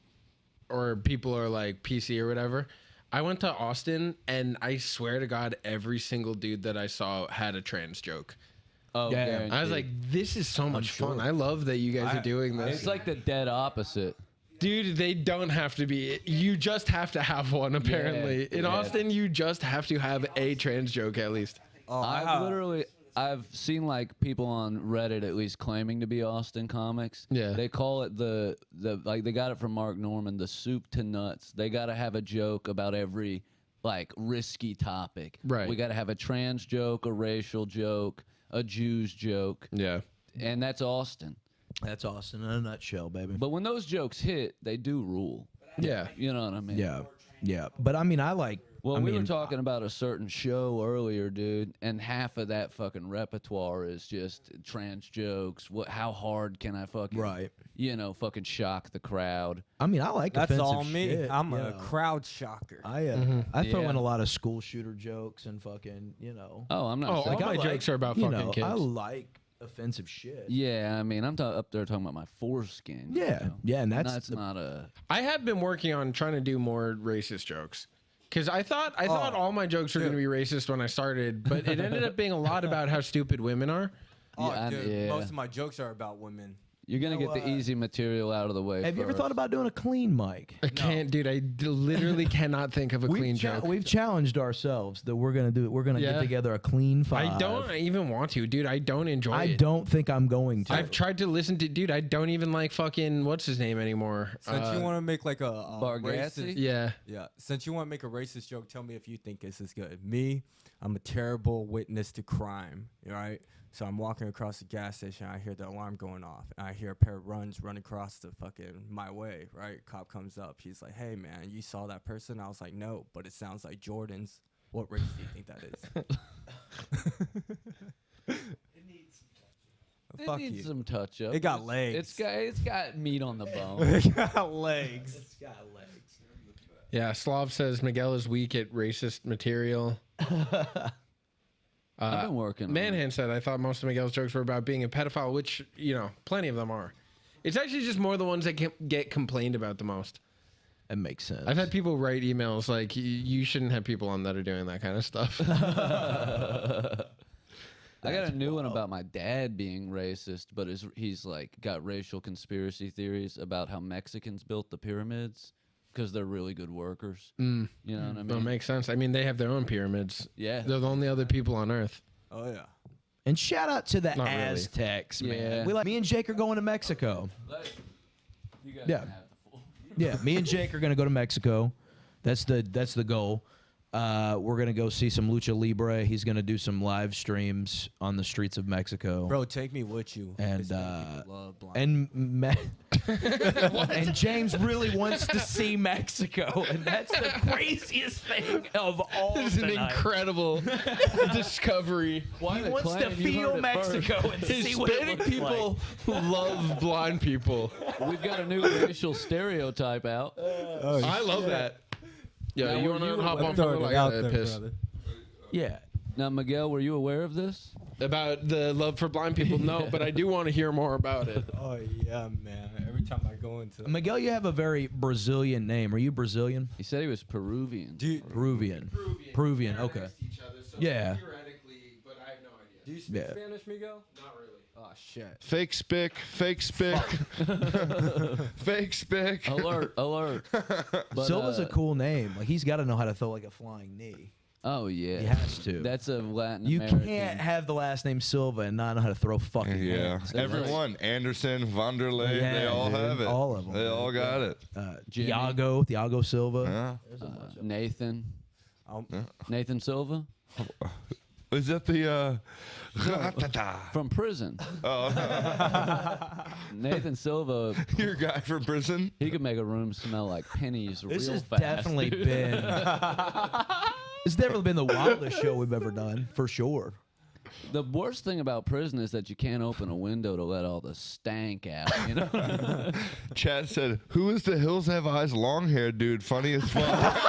or people are like PC or whatever. I went to Austin, and I swear to God, every single dude that I saw had a trans joke. Oh, Yeah. guaranteed. I was like, this is so much fun. I love that you guys are doing this. it's like the dead opposite. Dude, they don't have to be. You just have to have one, apparently. In yeah. Austin, you just have to have a trans joke at least. Oh, I've seen like people on Reddit at least claiming to be Austin comics. Yeah. They call it the like they got it from Mark Norman, the soup to nuts. They got to have a joke about every like risky topic. Right. We got to have a trans joke, a racial joke, a Jews joke, Yeah. and that's Austin. That's Austin in a nutshell, baby. But when those jokes hit, they do rule. Yeah. You know what I mean? Yeah, yeah. But I mean, I like. Well, I we were mean, talking about a certain show earlier, dude, and half of that fucking repertoire is just trans jokes. How hard can I fucking, Right. you know, fucking shock the crowd? I mean, I like. that's offensive all me. shit, I'm you a know. crowd shocker. I throw Yeah. in a lot of school shooter jokes and fucking, you know. Oh, I'm not Oh, saying. all my I like, jokes are about you fucking know, kids. I like offensive shit. Yeah, I mean, I'm up there talking about my foreskin. you Yeah, know? yeah, and that's not a. I have been working on trying to do more racist jokes. Because I thought all my jokes were going to be racist when I started, but it ended up being a lot about how stupid women are. Oh, Yeah, dude, yeah. most of my jokes are about women. You're gonna know, get the easy material out of the way. Have you ever first. thought about doing a clean mic? I can't, dude. I literally cannot think of a clean joke. We've challenged ourselves that we're gonna do it. We're gonna Yeah. get together a clean five. I don't even want to, dude. I don't enjoy I it. don't think I'm going to. I've tried to listen to, dude. I don't even like fucking what's his name anymore. Since you want to make like a Bargassi? racist, Yeah. yeah. Since you want to make a racist joke, tell me if you think this is good. Me, I'm a terrible witness to crime. Right. So I'm walking across the gas station. I hear the alarm going off. And I hear a pair of runs run across the fucking my way. Right. Cop comes up. He's like, "Hey man, you saw that person?" I was like, "No, but it sounds like Jordan's." What race do you think that is? Fuck It needs you. some touch up. It got legs. It's got meat on the bone. It got legs. Yeah. Slav says Miguel is weak at racist material. I've been working. on it. Manhan said, I thought most of Miguel's jokes were about being a pedophile, which, you know, plenty of them are. It's actually just more the ones that get complained about the most. That makes sense. I've had people write emails like, you shouldn't have people on that are doing that kind of stuff. I got a new one about my dad being racist, but he's like got racial conspiracy theories about how Mexicans built the pyramids because they're really good workers. You know what I That mean? makes sense. I mean, they have their own pyramids. Yeah. They're the only other people on Earth. Oh yeah. and shout out to the Not really. Aztecs, man. Yeah. We like me and Jake are going to Mexico. You guys Yeah. can have the full. Yeah, me and Jake are gonna go to Mexico. That's the goal. We're gonna go see some lucha libre. He's gonna do some live streams on the streets of Mexico. Bro, take me with you. And 'cause many people love blind and James really wants to see Mexico, and that's the craziest thing of all. This is an tonight. incredible discovery. He wants to feel Mexico and see what it Hispanic looks people love blind people. We've got a new racial stereotype out. I love that. Yo, Now, you were want to you hop aware- on Throw for it like out a there, piss brother. Yeah. Now, Miguel, were you aware of this? about the love for blind people? No, but I do want to hear more about it. Oh yeah, man. Every time I go into Miguel, you have a very Brazilian name. Are you Brazilian? He said he was Peruvian. Peruvian. Peruvian. Okay. Yeah. Theoretically, but I have no idea. do you speak Yeah. Spanish, Miguel? Not really. Oh shit. Fake spick. Fake spick. Fake spick. Alert, alert. But, Silva's a cool name. Like he's got to know how to throw like a flying knee. Oh, yeah. He has to. That's a Latin You American. can't have the last name Silva and not know how to throw fucking Yeah. hands. Everyone. Anderson, Vanderlei, Yeah, they all dude. have it. All of them. They all got it. Jimmy. Thiago Silva. Yeah. Nathan. Um, Nathan Silva Is that the from prison. Oh, Nathan Silva, your guy from prison? he could make a room smell like pennies This real has fast. definitely dude. been. It's definitely been the wildest show we've ever done, for sure. The worst thing about prison is that you can't open a window to let all the stank out. You know. Chad said, "Who is the Hills Have Eyes long haired dude? Funny as fuck."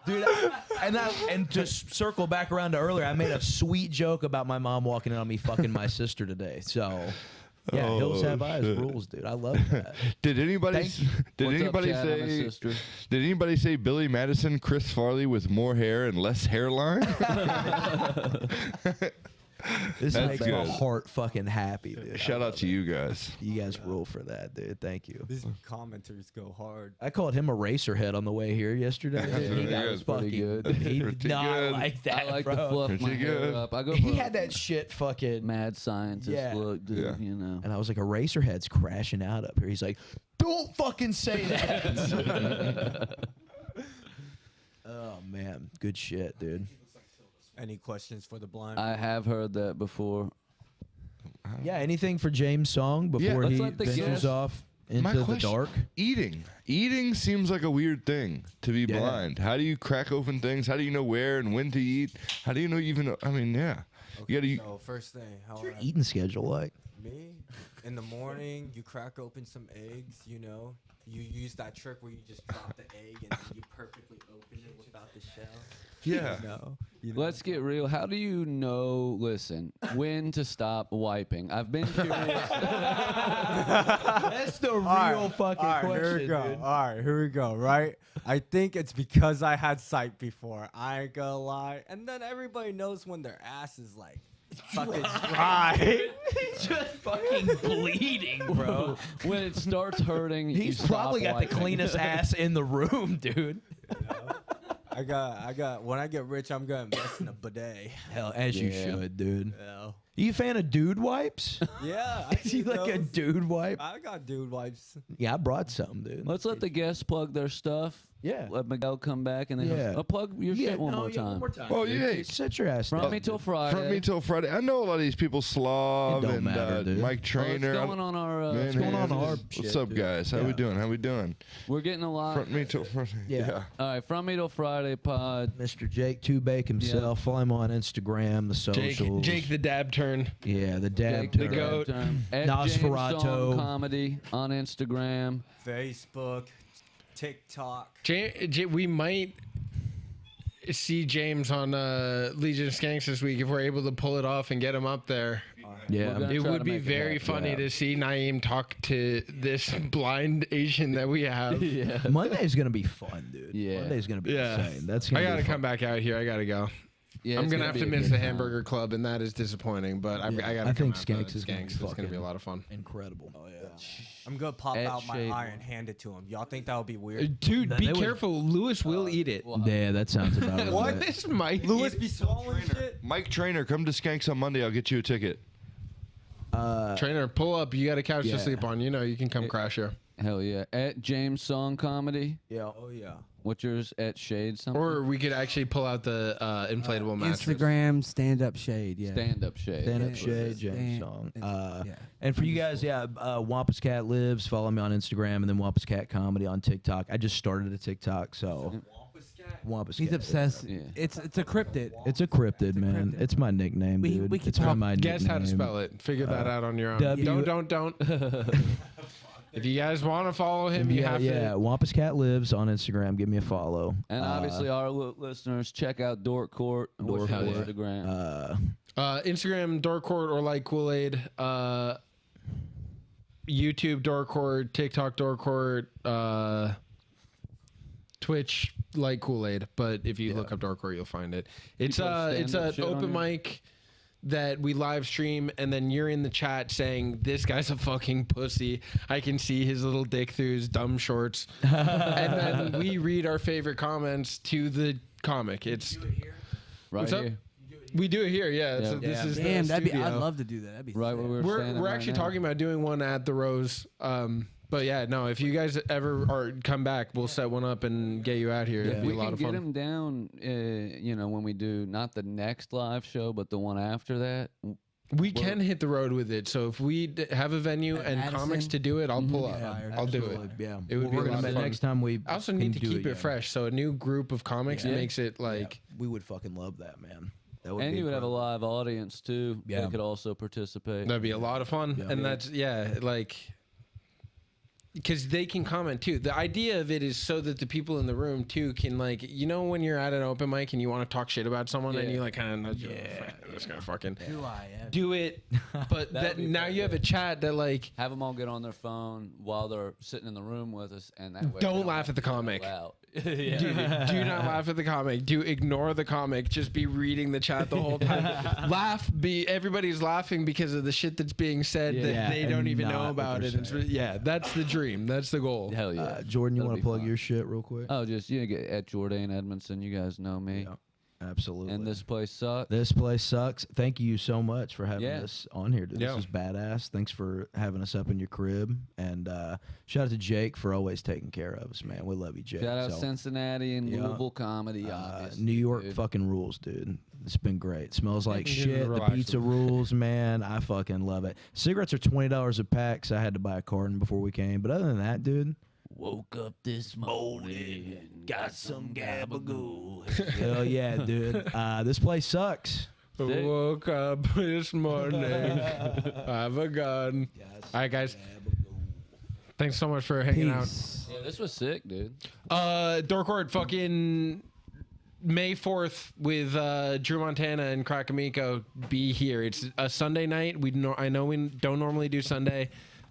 Dude, and to circle back around to earlier, I made a sweet joke about my mom walking in on me fucking my sister today. So, yeah, Oh, Hills Have Eyes shit. rules, dude. I love that. Did anybody? Thank you. Did What's up, anybody Chad? I'm a say? sister. Did anybody say Billy Madison, Chris Farley with more hair and less hairline? This That's makes my good. heart fucking happy, dude. Shout out to you guys. You guys rule for that, dude. Thank you. these commenters go hard. I called him a racerhead on the way here yesterday. Pretty That was good. Pretty fucking. good. He Pretty did not good. like that, I like bro. to fluff my Pretty hair good. up. I go He for had that shit fucking. mad scientist Yeah. look, dude. Yeah. You know. And I was like, a racerhead's crashing out up here. He's like, don't fucking say that. Oh, man. Good shit, dude. Any questions for the blind? I have heard that before. Yeah, anything for James' song before let's he let the ventures guest- off My into the question- dark? Eating seems like a weird thing to be Yeah. blind. How do you crack open things? How do you know where and when to eat? How do you know even? I mean, yeah. You gotta. So first thing, how What's your I- eating schedule like? me in the morning, you crack open some eggs. You know, you use that trick where you just drop the egg and then you perfectly open it without the shell. Yeah. You know? Let's get real. How do you know, listen, when to stop wiping? I've been curious. That's the real fucking all right, question, here we go. dude. All right, here we go. Right? I think it's because I had sight before. I ain't gonna lie. And then everybody knows when their ass is like fucking dry. Just fucking bleeding, bro. When it starts hurting, you He's stop probably got wiping. the cleanest ass in the room, dude. I got. When I get rich, I'm gonna invest in a bidet. Hell, as you Yeah. should, dude. Yeah. You a fan of dude wipes? Yeah. I Is he need like a those. dude wipe? I got dude wipes. Yeah, I brought some, dude. Let's let the guests plug their stuff. Yeah. Let Miguel come back and then Yeah. plug your shit one more time. Oh, yeah. Set your ass From down. me till dude. Friday. Front me till Friday. I know a lot of these people, Slav It don't and matter, dude. Mike What's Trainer. going on our? Man, What's going on man, our What's shit, up, dude? guys? How we Yeah. doing? How we doing? We're getting a lot. Front me till Friday. Yeah. All right, from me till Friday pod. Mr. Jake Two Bake himself. Follow him on Instagram, the socials. Jake the dab turn. Yeah, the dab. Jake the turn. goat. At James Nosferatu. Song Comedy on Instagram. Facebook, TikTok. We might see James on Legion of Skanks this week if we're able to pull it off and get him up there. Yeah, We're gonna It try would to be make it very happen. funny to see Naeem talk to this blind Asian that we have. Yeah. Monday's gonna be fun, dude. Yeah. Monday's gonna be Yeah. insane. That's I gonna gotta be fun. come back out here. I gotta go. Yeah, I'm it's gonna have be to a miss good the time. Hamburger Club, and that is disappointing. But I Yeah. gotta. I come think out to Skanks is gonna be It's gonna be fucking a lot of fun. Incredible. Oh yeah. I'm gonna pop At out my Shade eye and Room. hand it to him. Y'all think that would be weird? Dude, Then be they would- careful. Lewis will eat it. Yeah, that sounds about right. What? This might. Louis be swallowing shit. Mike Trainer, come to Skanks on Monday. I'll get you a ticket. Trainer, pull up. You got a couch Yeah. to sleep on. You know you can come crash here. Hell yeah. At James Song Comedy. Yeah. Oh yeah. What's yours at Shade something? Or we could actually pull out the inflatable mattress. Instagram stand up shade. Yeah. Stand Up Shade. Stand Up That's what it Shade, is. James Song. yeah. And for you guys, Wampus Cat Lives. Follow me on Instagram, and then Wampus Cat Comedy on TikTok. I just started a TikTok, so Wampus He's Cat. obsessed. Yeah. It's a cryptid. It's a cryptid, man. cryptid. It's my nickname, We- dude. we can it's talk- my Guess how to nickname. spell it. Figure that out on your own. W- Don't. If you guys want to follow him, you have to. Wampus Cat Lives on Instagram. Give me a follow. And obviously, our listeners, check out Dork Court. And what's your Court. Instagram? Instagram, Dork Court or Like Kool-Aid. YouTube, Dork Court. TikTok, Dork Court. Twitch, Like Kool-Aid. But if you look up Dork Court, you'll find it. It's post it's stand-up an shit on open here? mic that we live stream, and then you're in the chat saying, this guy's a fucking pussy. I can see his little dick through his dumb shorts. And then we read our favorite comments to the comic. It's Right what's up? here. We do it here, yeah. Yeah. So this is Damn, the that'd be. studio. I'd love to do that. That'd be Right sick. where We're standing right actually now. talking about doing one at the Rose. But yeah, no, if you guys ever come back, we'll set one up and get you out here. It'd If be we a lot can of get fun. him down, when we do not the next live show, but the one after that. We can hit the road with it. So if we have a venue and Addison? comics to do it, I'll pull up. Yeah, I'll do it. Absolutely, Yeah, It would be a We're lot gonna of fun. next time we. I also can need to do keep it yeah. fresh. So a new group of comics Yeah. makes it like. We would fucking love that, man. That would And be you would have a incredible. live audience too. Yeah. They could also participate. That'd be a lot of fun. Yeah. And that's, like, because they can comment too. The idea of it is so that the people in the room too can, like, when you're at an open mic and you want to talk shit about someone and Yeah. you're like, this guy fucking Do I? Yeah. do it. But That would be now fun, you have a chat that, like, Have them all get on their phone while they're sitting in the room with us, and that way Don't they laugh at the get comic. loud. Dude, do not laugh at the comic. Do ignore the comic. Just be reading the chat the whole time. Everybody's laughing because of the shit that's being said that Yeah, they don't and even not know what about they're it. It's, saying. that's the dream. That's the goal. Hell yeah, Jordan, you That'll want be to plug fun. your shit real quick? Oh, just get at Jordan Edmondson. You guys know me. Yeah, absolutely. And this place sucks. This place sucks. Thank you so much for having Yeah. us on here. Dude. This Yeah. is badass. Thanks for having us up in your crib. And shout out to Jake for always taking care of us, man. We love you, Jake. Shout out So, Cincinnati and yeah. Louisville comedy. Obviously, New York dude. fucking rules, dude. It's been great. Smells like can give it a shit. The relax pizza rules, man. I fucking love it. Cigarettes are $20 a pack, so I had to buy a carton before we came. But other than that, dude, Woke up this morning, got some gabagool. hell yeah, dude. This place sucks. Woke up this morning. I have a gun. All right, guys. Thanks so much for hanging Peace. Yeah, this was sick, dude. out. Dork Court, fucking May 4th with Drew Montana and Crackamico. Be here. It's a Sunday night. I know we don't normally do Sunday,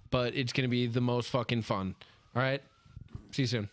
but it's gonna be the most fucking fun. All right. See you soon.